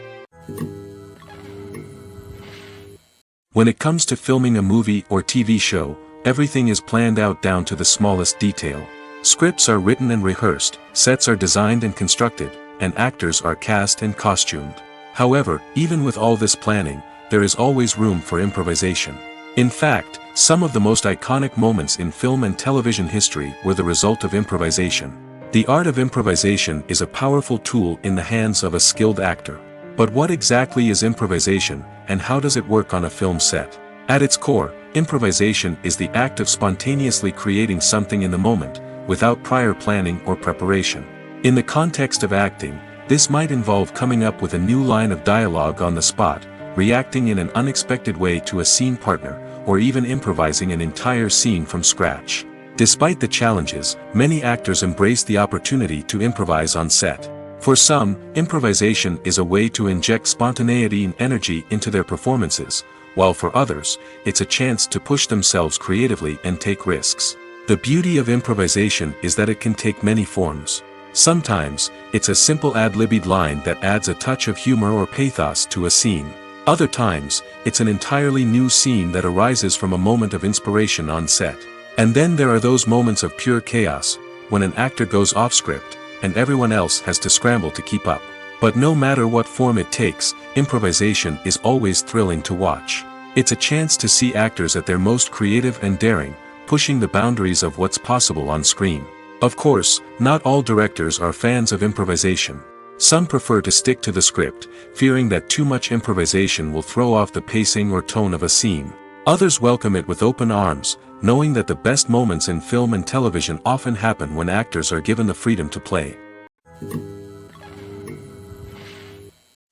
When it comes to filming a movie or TV show, everything is planned out down to the smallest detail. Scripts are written and rehearsed, sets are designed and constructed, and actors are cast and costumed. However, even with all this planning, there is always room for improvisation. In fact, some of the most iconic moments in film and television history were the result of improvisation. The art of improvisation is a powerful tool in the hands of a skilled actor. But what exactly is improvisation, and how does it work on a film set? At its core, improvisation is the act of spontaneously creating something in the moment, without prior planning or preparation. In the context of acting, this might involve coming up with a new line of dialogue on the spot, reacting in an unexpected way to a scene partner, or even improvising an entire scene from scratch. Despite the challenges, many actors embrace the opportunity to improvise on set. For some, improvisation is a way to inject spontaneity and energy into their performances, while for others, it's a chance to push themselves creatively and take risks. The beauty of improvisation is that it can take many forms. Sometimes, it's a simple ad-libbed line that adds a touch of humor or pathos to a scene. Other times, it's an entirely new scene that arises from a moment of inspiration on set. And then there are those moments of pure chaos, when an actor goes off script, and everyone else has to scramble to keep up. But no matter what form it takes, improvisation is always thrilling to watch. It's a chance to see actors at their most creative and daring, pushing the boundaries of what's possible on screen. Of course, not all directors are fans of improvisation. Some prefer to stick to the script, fearing that too much improvisation will throw off the pacing or tone of a scene. Others welcome it with open arms, knowing that the best moments in film and television often happen when actors are given the freedom to play.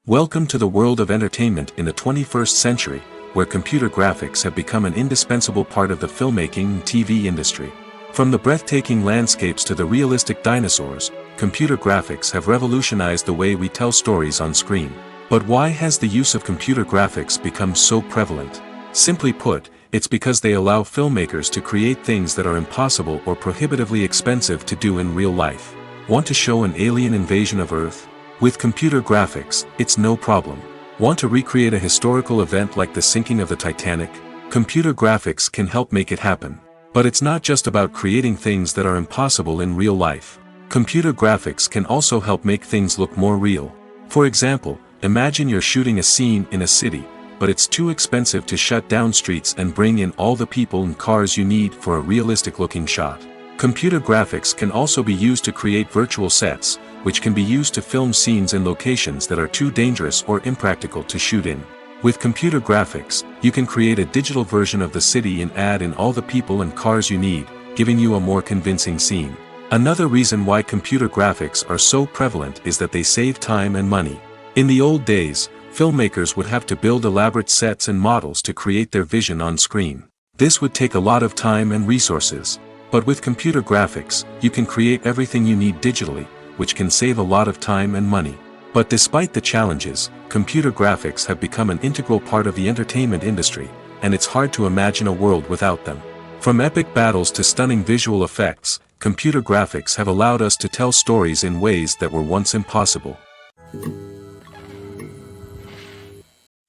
Welcome to the world of entertainment in the 21st century, where computer graphics have become an indispensable part of the filmmaking and TV industry. From the breathtaking landscapes to the realistic dinosaurs, computer graphics have revolutionized the way we tell stories on screen. But why has the use of computer graphics become so prevalent? Simply put, it's because they allow filmmakers to create things that are impossible or prohibitively expensive to do in real life. Want to show an alien invasion of Earth? With computer graphics, it's no problem. Want to recreate a historical event like the sinking of the Titanic? Computer graphics can help make it happen. But it's not just about creating things that are impossible in real life. Computer graphics can also help make things look more real. For example, imagine you're shooting a scene in a city, but it's too expensive to shut down streets and bring in all the people and cars you need for a realistic-looking shot. Computer graphics can also be used to create virtual sets, which can be used to film scenes in locations that are too dangerous or impractical to shoot in. With computer graphics, you can create a digital version of the city and add in all the people and cars you need, giving you a more convincing scene. Another reason why computer graphics are so prevalent is that they save time and money. In the old days, filmmakers would have to build elaborate sets and models to create their vision on screen. This would take a lot of time and resources. But with computer graphics, you can create everything you need digitally, which can save a lot of time and money. But despite the challenges, computer graphics have become an integral part of the entertainment industry, and it's hard to imagine a world without them. From epic battles to stunning visual effects, computer graphics have allowed us to tell stories in ways that were once impossible.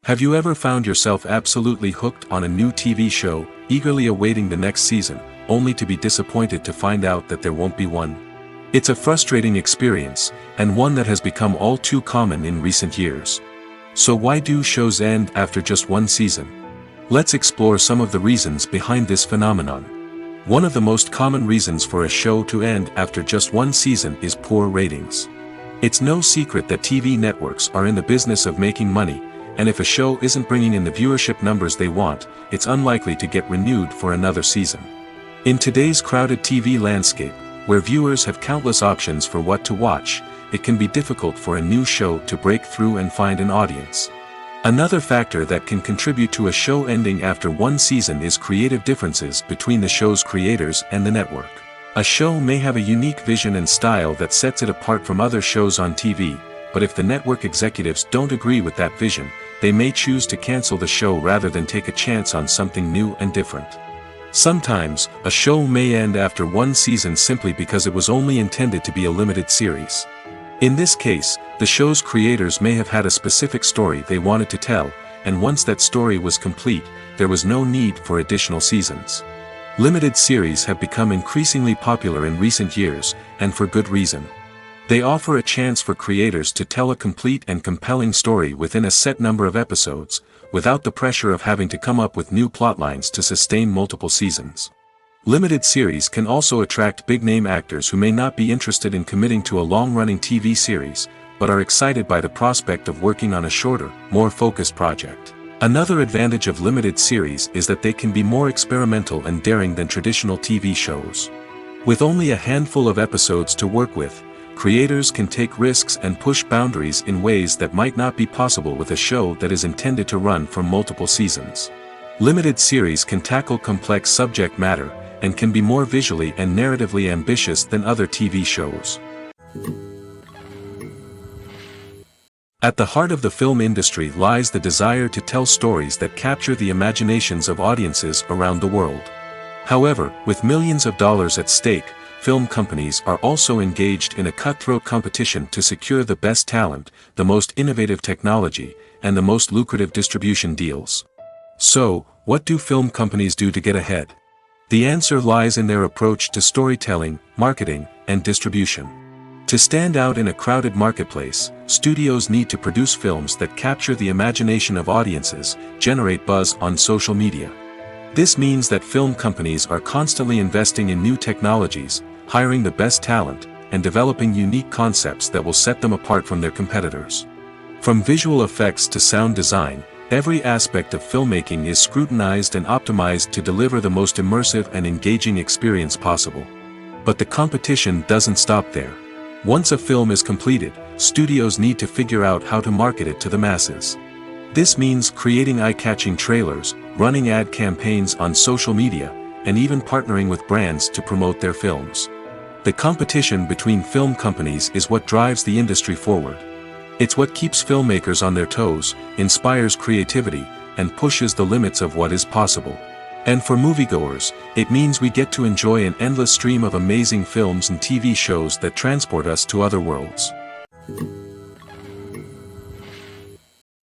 Have you ever found yourself absolutely hooked on a new TV show, eagerly awaiting the next season, only to be disappointed to find out that there won't be one? It's a frustrating experience, and one that has become all too common in recent years. So why do shows end after just one season? Let's explore some of the reasons behind this phenomenon. One of the most common reasons for a show to end after just one season is poor ratings. It's no secret that TV networks are in the business of making money, and if a show isn't bringing in the viewership numbers they want, it's unlikely to get renewed for another season. In today's crowded TV landscape, Where viewers have countless options for what to watch, it can be difficult for a new show to break through and find an audience. Another factor that can contribute to a show ending after one season is creative differences between the show's creators and the network. A show may have a unique vision and style that sets it apart from other shows on TV, but if the network executives don't agree with that vision, they may choose to cancel the show rather than take a chance on something new and different. Sometimes, a show may end after one season simply because it was only intended to be a limited series. In this case, the show's creators may have had a specific story they wanted to tell, and once that story was complete, there was no need for additional seasons. Limited series have become increasingly popular in recent years, and for good reason. They offer a chance for creators to tell a complete and compelling story within a set number of episodes, without the pressure of having to come up with new plotlines to sustain multiple seasons. Limited series can also attract big-name actors who may not be interested in committing to a long-running TV series, but are excited by the prospect of working on a shorter, more focused project. Another advantage of limited series is that they can be more experimental and daring than traditional TV shows. With only a handful of episodes to work with, creators can take risks and push boundaries in ways that might not be possible with a show that is intended to run for multiple seasons. Limited series can tackle complex subject matter, and can be more visually and narratively ambitious than other TV shows. At the heart of the film industry lies the desire to tell stories that capture the imaginations of audiences around the world. However, with millions of dollars at stake, film companies are also engaged in a cutthroat competition to secure the best talent, the most innovative technology, and the most lucrative distribution deals. So, what do film companies do to get ahead? The answer lies in their approach to storytelling, marketing, and distribution. To stand out in a crowded marketplace, studios need to produce films that capture the imagination of audiences, generate buzz on social media. This means that film companies are constantly investing in new technologies, hiring the best talent, and developing unique concepts that will set them apart from their competitors. From visual effects to sound design, every aspect of filmmaking is scrutinized and optimized to deliver the most immersive and engaging experience possible. But the competition doesn't stop there. Once a film is completed, studios need to figure out how to market it to the masses. This means creating eye-catching trailers, running ad campaigns on social media, and even partnering with brands to promote their films. The competition between film companies is what drives the industry forward. It's what keeps filmmakers on their toes, inspires creativity, and pushes the limits of what is possible. And for moviegoers, it means we get to enjoy an endless stream of amazing films and TV shows that transport us to other worlds.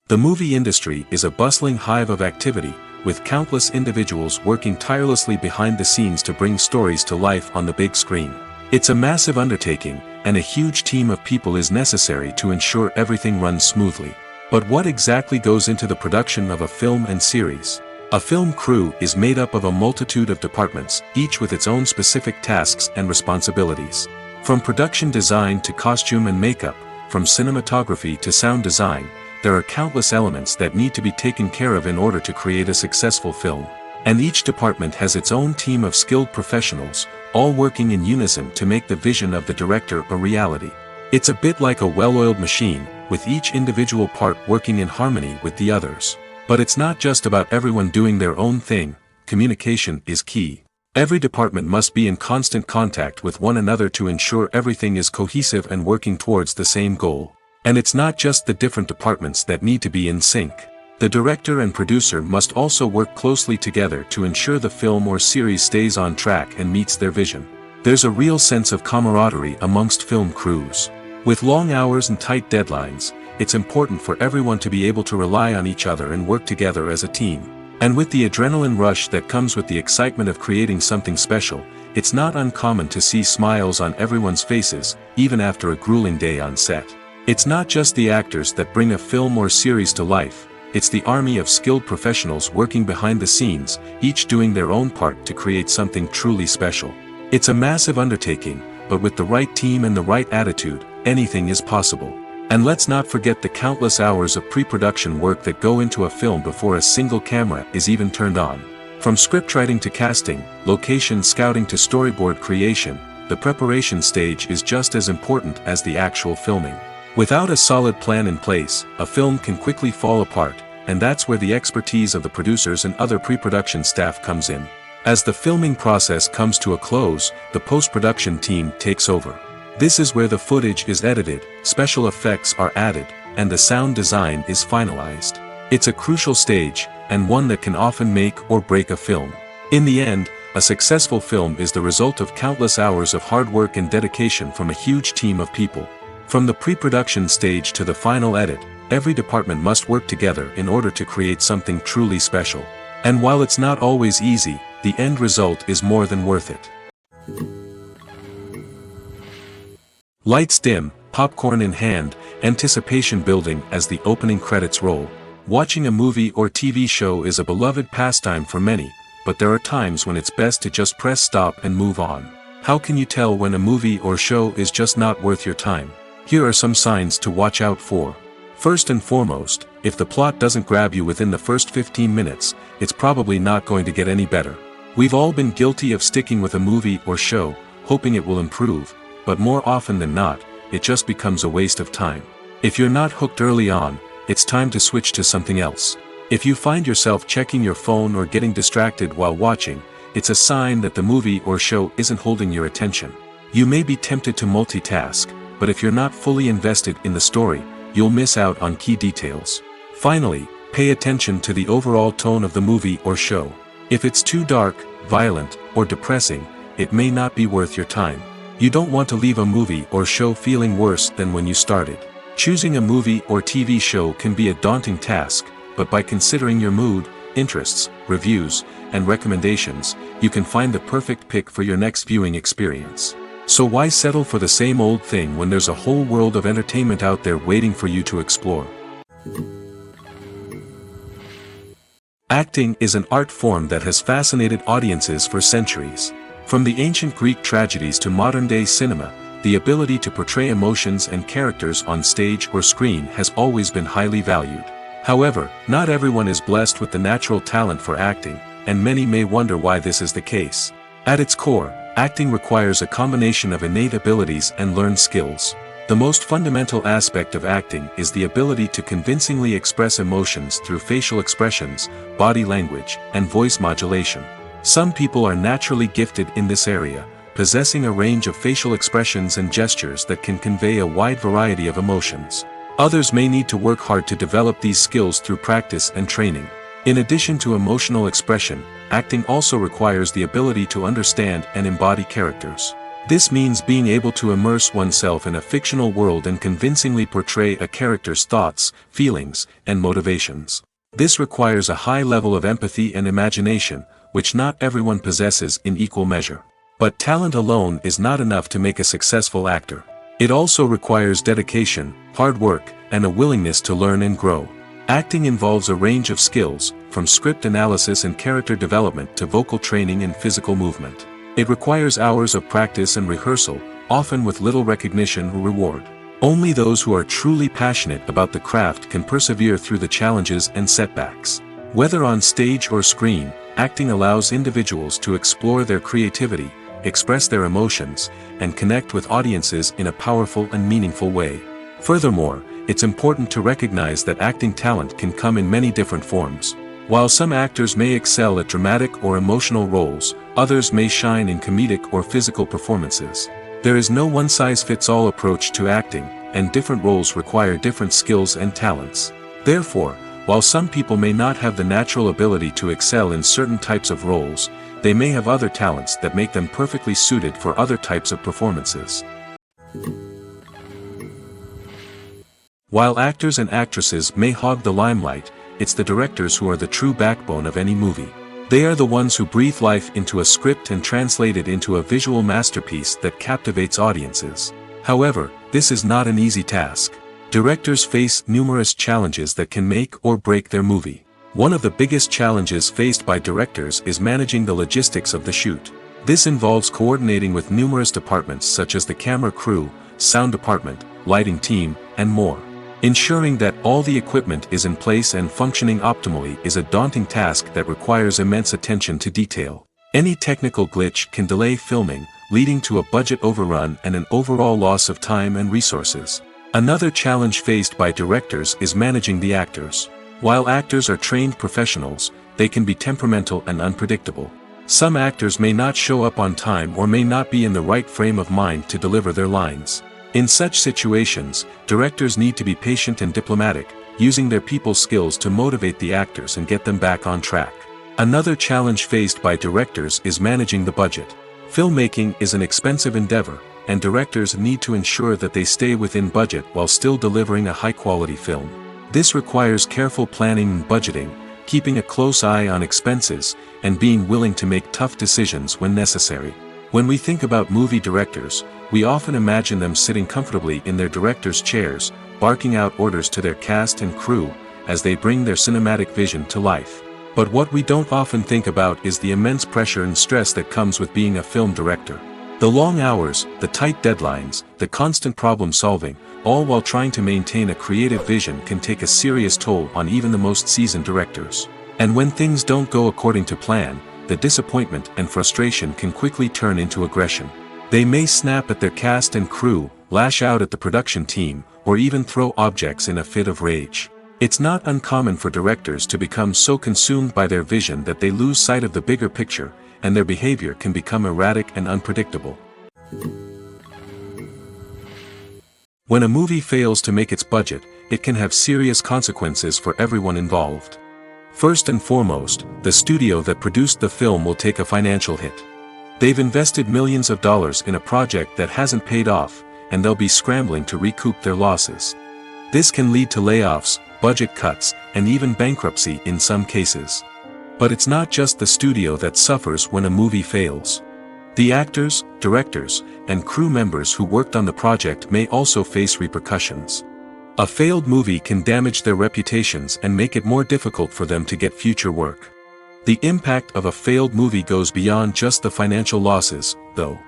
The movie industry is a bustling hive of activity, with countless individuals working tirelessly behind the scenes to bring stories to life on the big screen. It's a massive undertaking, and a huge team of people is necessary to ensure everything runs smoothly. But what exactly goes into the production of a film and series? A film crew is made up of a multitude of departments, each with its own specific tasks and responsibilities. From production design to costume and makeup, from cinematography to sound design, there are countless elements that need to be taken care of in order to create a successful film. And each department has its own team of skilled professionals, all working in unison to make the vision of the director a reality. It's a bit like a well-oiled machine, with each individual part working in harmony with the others. But it's not just about everyone doing their own thing. Communication is key. Every department must be in constant contact with one another to ensure everything is cohesive and working towards the same goal. And it's not just the different departments that need to be in sync. The director and producer must also work closely together to ensure the film or series stays on track and meets their vision. There's a real sense of camaraderie amongst film crews. With long hours and tight deadlines, it's important for everyone to be able to rely on each other and work together as a team. And with the adrenaline rush that comes with the excitement of creating something special, it's not uncommon to see smiles on everyone's faces, even after a grueling day on set. It's not just the actors that bring a film or series to life. It's the army of skilled professionals working behind the scenes, each doing their own part to create something truly special. It's a massive undertaking, but with the right team and the right attitude, anything is possible. And let's not forget the countless hours of pre-production work that go into a film before a single camera is even turned on. From scriptwriting to casting, location scouting to storyboard creation, the preparation stage is just as important as the actual filming. Without a solid plan in place, a film can quickly fall apart, and that's where the expertise of the producers and other pre-production staff comes in. As the filming process comes to a close, the post-production team takes over. This is where the footage is edited, special effects are added, and the sound design is finalized. It's a crucial stage, and one that can often make or break a film. In the end, a successful film is the result of countless hours of hard work and dedication from a huge team of people. From the pre-production stage to the final edit, every department must work together in order to create something truly special. And while it's not always easy, the end result is more than worth it. Lights dim, popcorn in hand, anticipation building as the opening credits roll. Watching a movie or TV show is a beloved pastime for many, but there are times when it's best to just press stop and move on. How can you tell when a movie or show is just not worth your time? Here are some signs to watch out for. First and foremost, if the plot doesn't grab you within the first 15 minutes, it's probably not going to get any better. We've all been guilty of sticking with a movie or show, hoping it will improve, but more often than not, it just becomes a waste of time. If you're not hooked early on, it's time to switch to something else. If you find yourself checking your phone or getting distracted while watching, it's a sign that the movie or show isn't holding your attention. You may be tempted to multitask, but if you're not fully invested in the story, you'll miss out on key details. Finally, pay attention to the overall tone of the movie or show. If it's too dark, violent, or depressing, it may not be worth your time. You don't want to leave a movie or show feeling worse than when you started. Choosing a movie or TV show can be a daunting task, but by considering your mood, interests, reviews, and recommendations, you can find the perfect pick for your next viewing experience. So why settle for the same old thing when there's a whole world of entertainment out there waiting for you to explore? Acting is an art form that has fascinated audiences for centuries. From the ancient Greek tragedies to modern-day cinema, the ability to portray emotions and characters on stage or screen has always been highly valued. However, not everyone is blessed with the natural talent for acting, and many may wonder why this is the case. At its core, acting requires a combination of innate abilities and learned skills. The most fundamental aspect of acting is the ability to convincingly express emotions through facial expressions, body language, and voice modulation. Some people are naturally gifted in this area, possessing a range of facial expressions and gestures that can convey a wide variety of emotions. Others may need to work hard to develop these skills through practice and training. In addition to emotional expression, acting also requires the ability to understand and embody characters. This means being able to immerse oneself in a fictional world and convincingly portray a character's thoughts, feelings, and motivations. This requires a high level of empathy and imagination, which not everyone possesses in equal measure. But talent alone is not enough to make a successful actor. It also requires dedication, hard work, and a willingness to learn and grow. Acting involves a range of skills, from script analysis and character development to vocal training and physical movement. It requires hours of practice and rehearsal, often with little recognition or reward. Only those who are truly passionate about the craft can persevere through the challenges and setbacks. Whether on stage or screen, acting allows individuals to explore their creativity, express their emotions, and connect with audiences in a powerful and meaningful way. Furthermore, it's important to recognize that acting talent can come in many different forms. While some actors may excel at dramatic or emotional roles, others may shine in comedic or physical performances. There is no one-size-fits-all approach to acting, and different roles require different skills and talents. Therefore, while some people may not have the natural ability to excel in certain types of roles, they may have other talents that make them perfectly suited for other types of performances. While actors and actresses may hog the limelight, it's the directors who are the true backbone of any movie. They are the ones who breathe life into a script and translate it into a visual masterpiece that captivates audiences. However, this is not an easy task. Directors face numerous challenges that can make or break their movie. One of the biggest challenges faced by directors is managing the logistics of the shoot. This involves coordinating with numerous departments such as the camera crew, sound department, lighting team, and more. Ensuring that all the equipment is in place and functioning optimally is a daunting task that requires immense attention to detail. Any technical glitch can delay filming, leading to a budget overrun and an overall loss of time and resources. Another challenge faced by directors is managing the actors. While actors are trained professionals, they can be temperamental and unpredictable. Some actors may not show up on time or may not be in the right frame of mind to deliver their lines. In such situations, directors need to be patient and diplomatic, using their people skills to motivate the actors and get them back on track. Another challenge faced by directors is managing the budget. Filmmaking is an expensive endeavor, and directors need to ensure that they stay within budget while still delivering a high-quality film. This requires careful planning and budgeting, keeping a close eye on expenses, and being willing to make tough decisions when necessary. When we think about movie directors, we often imagine them sitting comfortably in their director's chairs, barking out orders to their cast and crew, as they bring their cinematic vision to life. But what we don't often think about is the immense pressure and stress that comes with being a film director. The long hours, the tight deadlines, the constant problem solving, all while trying to maintain a creative vision can take a serious toll on even the most seasoned directors. And when things don't go according to plan, the disappointment and frustration can quickly turn into aggression. They may snap at their cast and crew, lash out at the production team, or even throw objects in a fit of rage. It's not uncommon for directors to become so consumed by their vision that they lose sight of the bigger picture, and their behavior can become erratic and unpredictable. When a movie fails to make its budget, it can have serious consequences for everyone involved. First and foremost, the studio that produced the film will take a financial hit. They've invested millions of dollars in a project that hasn't paid off, and they'll be scrambling to recoup their losses. This can lead to layoffs, budget cuts, and even bankruptcy in some cases. But it's not just the studio that suffers when a movie fails. The actors, directors, and crew members who worked on the project may also face repercussions. A failed movie can damage their reputations and make it more difficult for them to get future work. The impact of a failed movie goes beyond just the financial losses, though.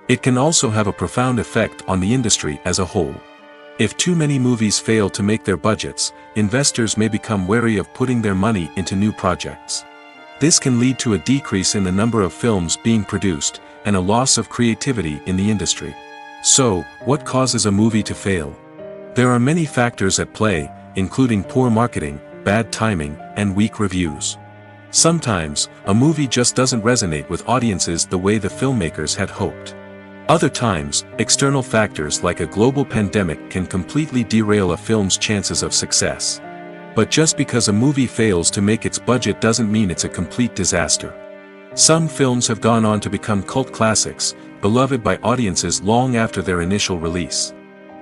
It can also have a profound effect on the industry as a whole. If too many movies fail to make their budgets, investors may become wary of putting their money into new projects. This can lead to a decrease in the number of films being produced, and a loss of creativity in the industry. So, what causes a movie to fail? There are many factors at play, including poor marketing, bad timing, and weak reviews. Sometimes, a movie just doesn't resonate with audiences the way the filmmakers had hoped. Other times, external factors like a global pandemic can completely derail a film's chances of success. But just because a movie fails to make its budget doesn't mean it's a complete disaster. Some films have gone on to become cult classics, beloved by audiences long after their initial release.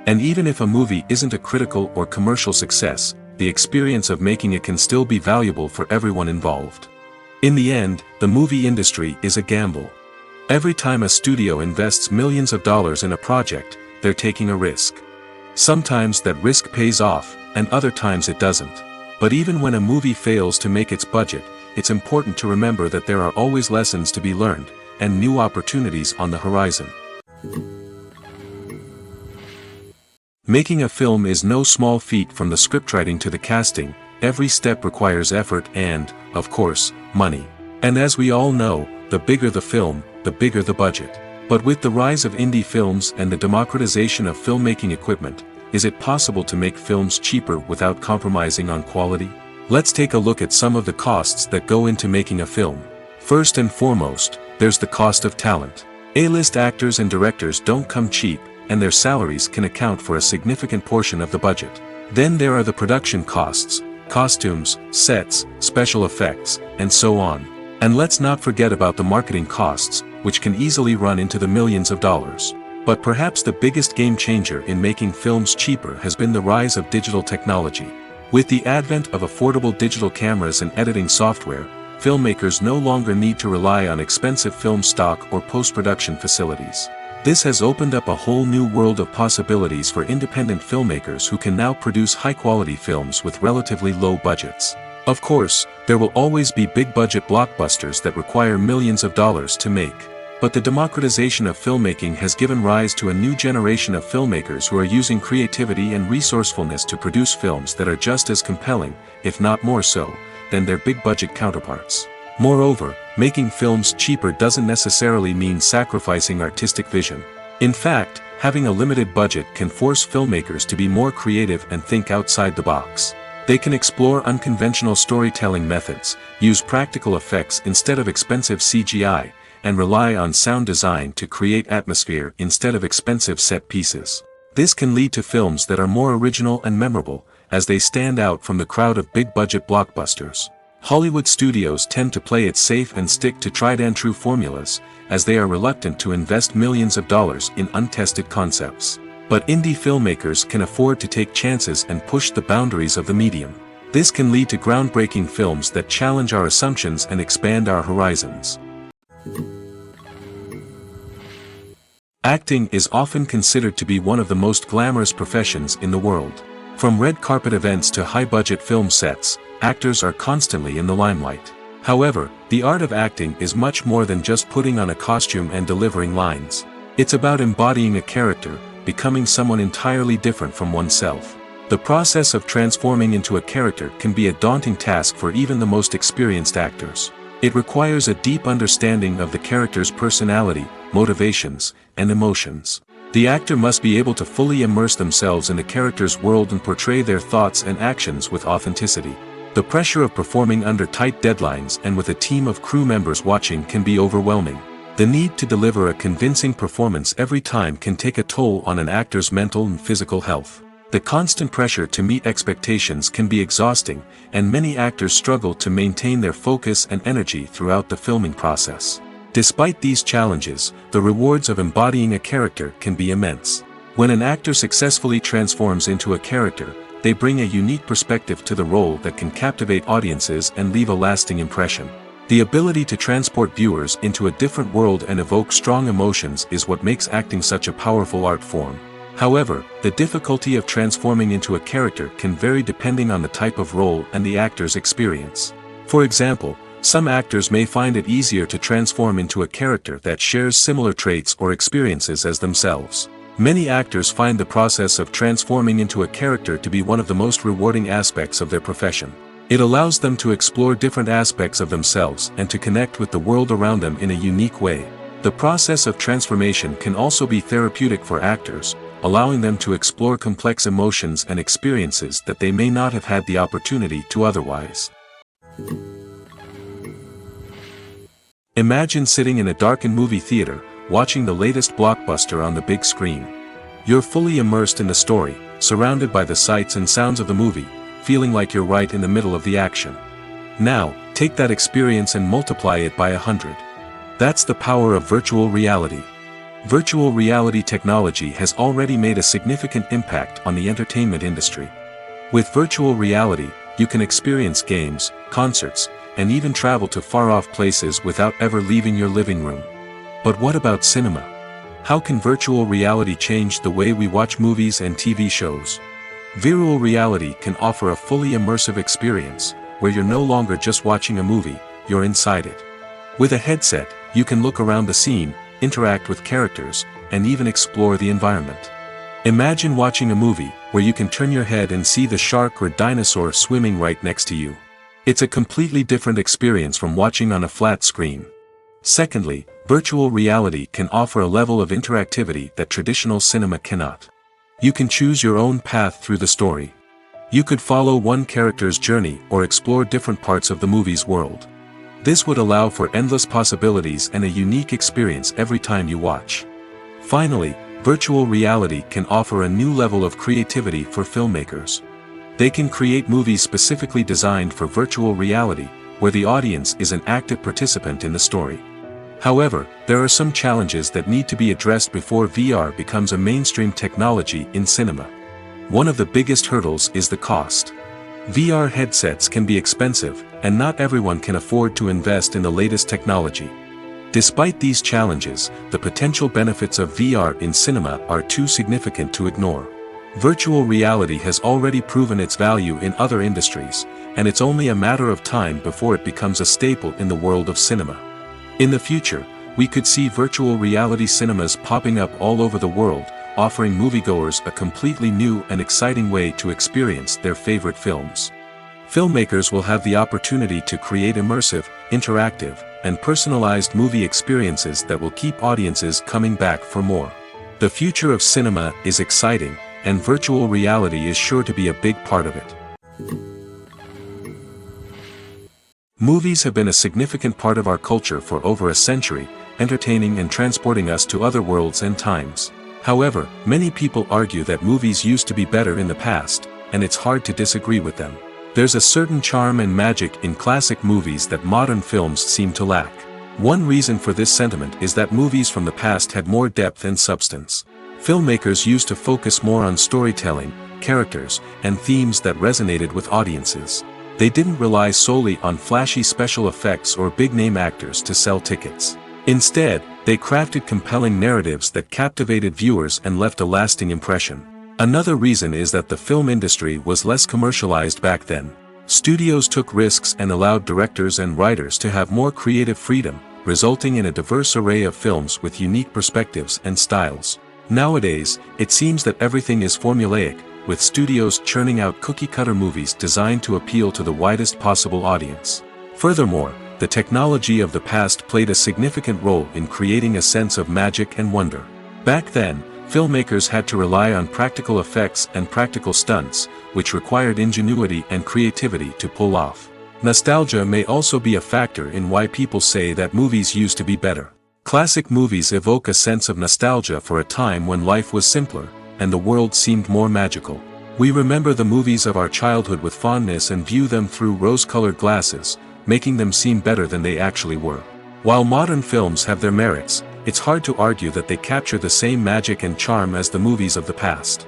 And even if a movie isn't a critical or commercial success, the experience of making it can still be valuable for everyone involved. In the end, the movie industry is a gamble. Every time a studio invests millions of dollars in a project, they're taking a risk. Sometimes that risk pays off, and other times it doesn't. But even when a movie fails to make its budget, it's important to remember that there are always lessons to be learned, and new opportunities on the horizon. Making a film is no small feat. From the scriptwriting to the casting, every step requires effort and, of course, money. And as we all know, the bigger the film, the bigger the budget. But with the rise of indie films and the democratization of filmmaking equipment, is it possible to make films cheaper without compromising on quality? Let's take a look at some of the costs that go into making a film. First and foremost, there's the cost of talent. A-list actors and directors don't come cheap, and their salaries can account for a significant portion of the budget. Then there are the production costs, costumes, sets, special effects, and so on. And let's not forget about the marketing costs, which can easily run into the millions of dollars. But perhaps the biggest game changer in making films cheaper has been the rise of digital technology. With the advent of affordable digital cameras and editing software, filmmakers no longer need to rely on expensive film stock or post-production facilities. This has opened up a whole new world of possibilities for independent filmmakers who can now produce high-quality films with relatively low budgets. Of course, there will always be big-budget blockbusters that require millions of dollars to make. But the democratization of filmmaking has given rise to a new generation of filmmakers who are using creativity and resourcefulness to produce films that are just as compelling, if not more so, than their big-budget counterparts. Moreover, making films cheaper doesn't necessarily mean sacrificing artistic vision. In fact, having a limited budget can force filmmakers to be more creative and think outside the box. They can explore unconventional storytelling methods, use practical effects instead of expensive CGI, and rely on sound design to create atmosphere instead of expensive set pieces. This can lead to films that are more original and memorable, as they stand out from the crowd of big-budget blockbusters. Hollywood studios tend to play it safe and stick to tried-and-true formulas, as they are reluctant to invest millions of dollars in untested concepts. But indie filmmakers can afford to take chances and push the boundaries of the medium. This can lead to groundbreaking films that challenge our assumptions and expand our horizons. Acting is often considered to be one of the most glamorous professions in the world. From red carpet events to high-budget film sets, actors are constantly in the limelight. However, the art of acting is much more than just putting on a costume and delivering lines. It's about embodying a character, becoming someone entirely different from oneself. The process of transforming into a character can be a daunting task for even the most experienced actors. It requires a deep understanding of the character's personality, motivations, and emotions. The actor must be able to fully immerse themselves in the character's world and portray their thoughts and actions with authenticity. The pressure of performing under tight deadlines and with a team of crew members watching can be overwhelming. The need to deliver a convincing performance every time can take a toll on an actor's mental and physical health. The constant pressure to meet expectations can be exhausting, and many actors struggle to maintain their focus and energy throughout the filming process. Despite these challenges, the rewards of embodying a character can be immense. When an actor successfully transforms into a character, they bring a unique perspective to the role that can captivate audiences and leave a lasting impression. The ability to transport viewers into a different world and evoke strong emotions is what makes acting such a powerful art form. However, the difficulty of transforming into a character can vary depending on the type of role and the actor's experience. For example, some actors may find it easier to transform into a character that shares similar traits or experiences as themselves. Many actors find the process of transforming into a character to be one of the most rewarding aspects of their profession. It allows them to explore different aspects of themselves and to connect with the world around them in a unique way. The process of transformation can also be therapeutic for actors, allowing them to explore complex emotions and experiences that they may not have had the opportunity to otherwise. Imagine sitting in a darkened movie theater, watching the latest blockbuster on the big screen. You're fully immersed in the story, surrounded by the sights and sounds of the movie, feeling like you're right in the middle of the action. Now, take that experience and multiply it by 100. That's the power of virtual reality. Virtual reality technology has already made a significant impact on the entertainment industry. With virtual reality, you can experience games, concerts, and even travel to far-off places without ever leaving your living room. But what about cinema? How can virtual reality change the way we watch movies and TV shows? Virtual reality can offer a fully immersive experience, where you're no longer just watching a movie, you're inside it. With a headset, you can look around the scene, interact with characters, and even explore the environment. Imagine watching a movie where you can turn your head and see the shark or dinosaur swimming right next to you. It's a completely different experience from watching on a flat screen. Secondly, virtual reality can offer a level of interactivity that traditional cinema cannot. You can choose your own path through the story. You could follow one character's journey or explore different parts of the movie's world. This would allow for endless possibilities and a unique experience every time you watch. Finally, virtual reality can offer a new level of creativity for filmmakers. They can create movies specifically designed for virtual reality, where the audience is an active participant in the story. However, there are some challenges that need to be addressed before VR becomes a mainstream technology in cinema. One of the biggest hurdles is the cost. VR headsets can be expensive, and not everyone can afford to invest in the latest technology. Despite these challenges, the potential benefits of VR in cinema are too significant to ignore. Virtual reality has already proven its value in other industries, and it's only a matter of time before it becomes a staple in the world of cinema. In the future, we could see virtual reality cinemas popping up all over the world, offering moviegoers a completely new and exciting way to experience their favorite films. Filmmakers will have the opportunity to create immersive, interactive, and personalized movie experiences that will keep audiences coming back for more. The future of cinema is exciting, and virtual reality is sure to be a big part of it. Movies have been a significant part of our culture for over a century, entertaining and transporting us to other worlds and times. However, many people argue that movies used to be better in the past, and it's hard to disagree with them. There's a certain charm and magic in classic movies that modern films seem to lack. One reason for this sentiment is that movies from the past had more depth and substance. Filmmakers used to focus more on storytelling, characters, and themes that resonated with audiences. They didn't rely solely on flashy special effects or big-name actors to sell tickets. Instead, they crafted compelling narratives that captivated viewers and left a lasting impression. Another reason is that the film industry was less commercialized back then. Studios took risks and allowed directors and writers to have more creative freedom, resulting in a diverse array of films with unique perspectives and styles. Nowadays, it seems that everything is formulaic, with studios churning out cookie-cutter movies designed to appeal to the widest possible audience. Furthermore, the technology of the past played a significant role in creating a sense of magic and wonder. Back then, filmmakers had to rely on practical effects and practical stunts, which required ingenuity and creativity to pull off. Nostalgia may also be a factor in why people say that movies used to be better. Classic movies evoke a sense of nostalgia for a time when life was simpler, and the world seemed more magical. We remember the movies of our childhood with fondness and view them through rose-colored glasses, making them seem better than they actually were. While modern films have their merits, it's hard to argue that they capture the same magic and charm as the movies of the past.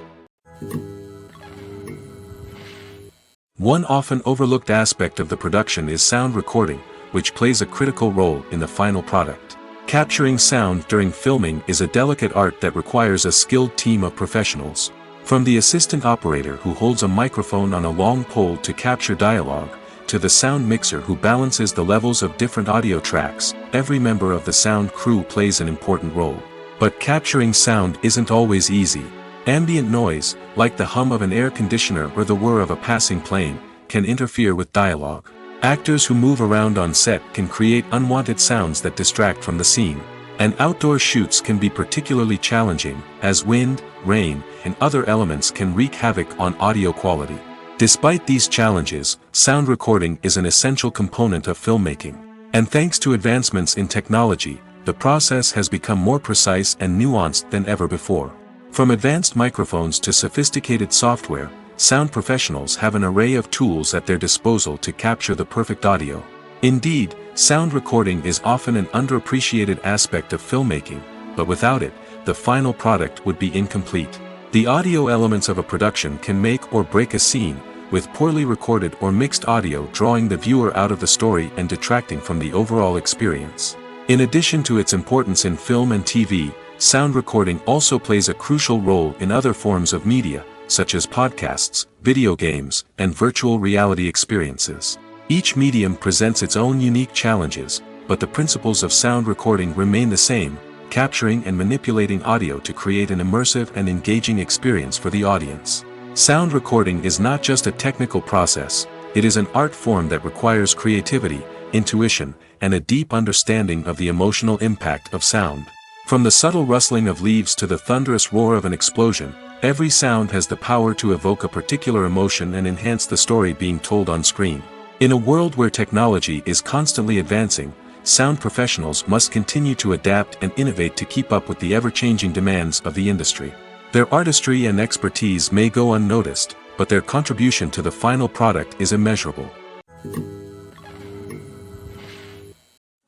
One often overlooked aspect of the production is sound recording, which plays a critical role in the final product. Capturing sound during filming is a delicate art that requires a skilled team of professionals. From the assistant operator who holds a microphone on a long pole to capture dialogue, to the sound mixer who balances the levels of different audio tracks, every member of the sound crew plays an important role. But capturing sound isn't always easy. Ambient noise, like the hum of an air conditioner or the whir of a passing plane, can interfere with dialogue. Actors who move around on set can create unwanted sounds that distract from the scene. And outdoor shoots can be particularly challenging, as wind, rain, and other elements can wreak havoc on audio quality. Despite these challenges, sound recording is an essential component of filmmaking. And thanks to advancements in technology, the process has become more precise and nuanced than ever before. From advanced microphones to sophisticated software, sound professionals have an array of tools at their disposal to capture the perfect audio. Indeed, sound recording is often an underappreciated aspect of filmmaking, but without it, the final product would be incomplete. The audio elements of a production can make or break a scene, with poorly recorded or mixed audio drawing the viewer out of the story and detracting from the overall experience. In addition to its importance in film and TV, sound recording also plays a crucial role in other forms of media, such as podcasts, video games, and virtual reality experiences. Each medium presents its own unique challenges, but the principles of sound recording remain the same, capturing and manipulating audio to create an immersive and engaging experience for the audience. Sound recording is not just a technical process, it is an art form that requires creativity, intuition, and a deep understanding of the emotional impact of sound. From the subtle rustling of leaves to the thunderous roar of an explosion, every sound has the power to evoke a particular emotion and enhance the story being told on screen. In a world where technology is constantly advancing, sound professionals must continue to adapt and innovate to keep up with the ever-changing demands of the industry. Their artistry and expertise may go unnoticed, but their contribution to the final product is immeasurable.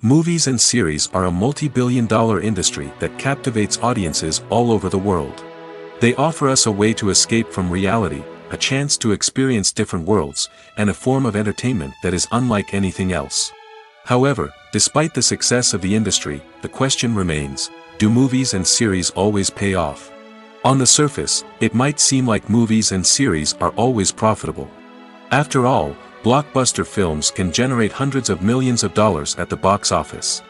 Movies and series are a multi-billion-dollar industry that captivates audiences all over the world. They offer us a way to escape from reality, a chance to experience different worlds, and a form of entertainment that is unlike anything else. However, despite the success of the industry, the question remains, do movies and series always pay off? On the surface, it might seem like movies and series are always profitable. After all, blockbuster films can generate hundreds of millions of dollars at the box office.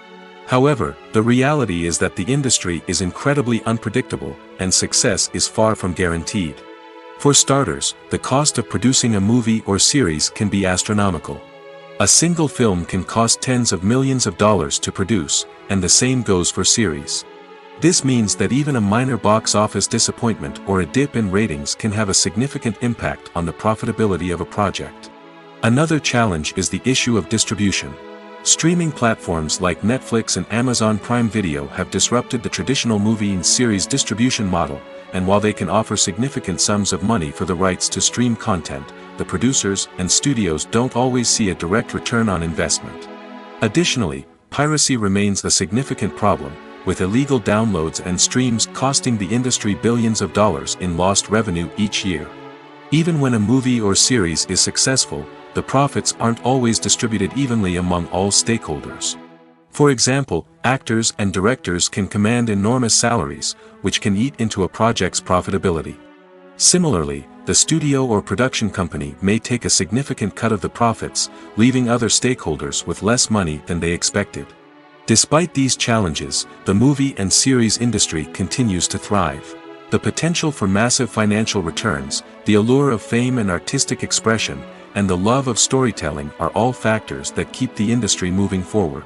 However, the reality is that the industry is incredibly unpredictable, and success is far from guaranteed. For starters, the cost of producing a movie or series can be astronomical. A single film can cost tens of millions of dollars to produce, and the same goes for series. This means that even a minor box office disappointment or a dip in ratings can have a significant impact on the profitability of a project. Another challenge is the issue of distribution. Streaming platforms like Netflix and Amazon Prime Video have disrupted the traditional movie and series distribution model, and while they can offer significant sums of money for the rights to stream content, the producers and studios don't always see a direct return on investment. Additionally, piracy remains a significant problem, with illegal downloads and streams costing the industry billions of dollars in lost revenue each year. Even when a movie or series is successful, the profits aren't always distributed evenly among all stakeholders. For example, actors and directors can command enormous salaries, which can eat into a project's profitability. Similarly, the studio or production company may take a significant cut of the profits, leaving other stakeholders with less money than they expected. Despite these challenges, the movie and series industry continues to thrive. The potential for massive financial returns, the allure of fame and artistic expression, and the love of storytelling are all factors that keep the industry moving forward.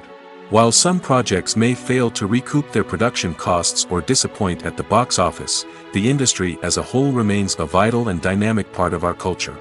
While some projects may fail to recoup their production costs or disappoint at the box office, the industry as a whole remains a vital and dynamic part of our culture.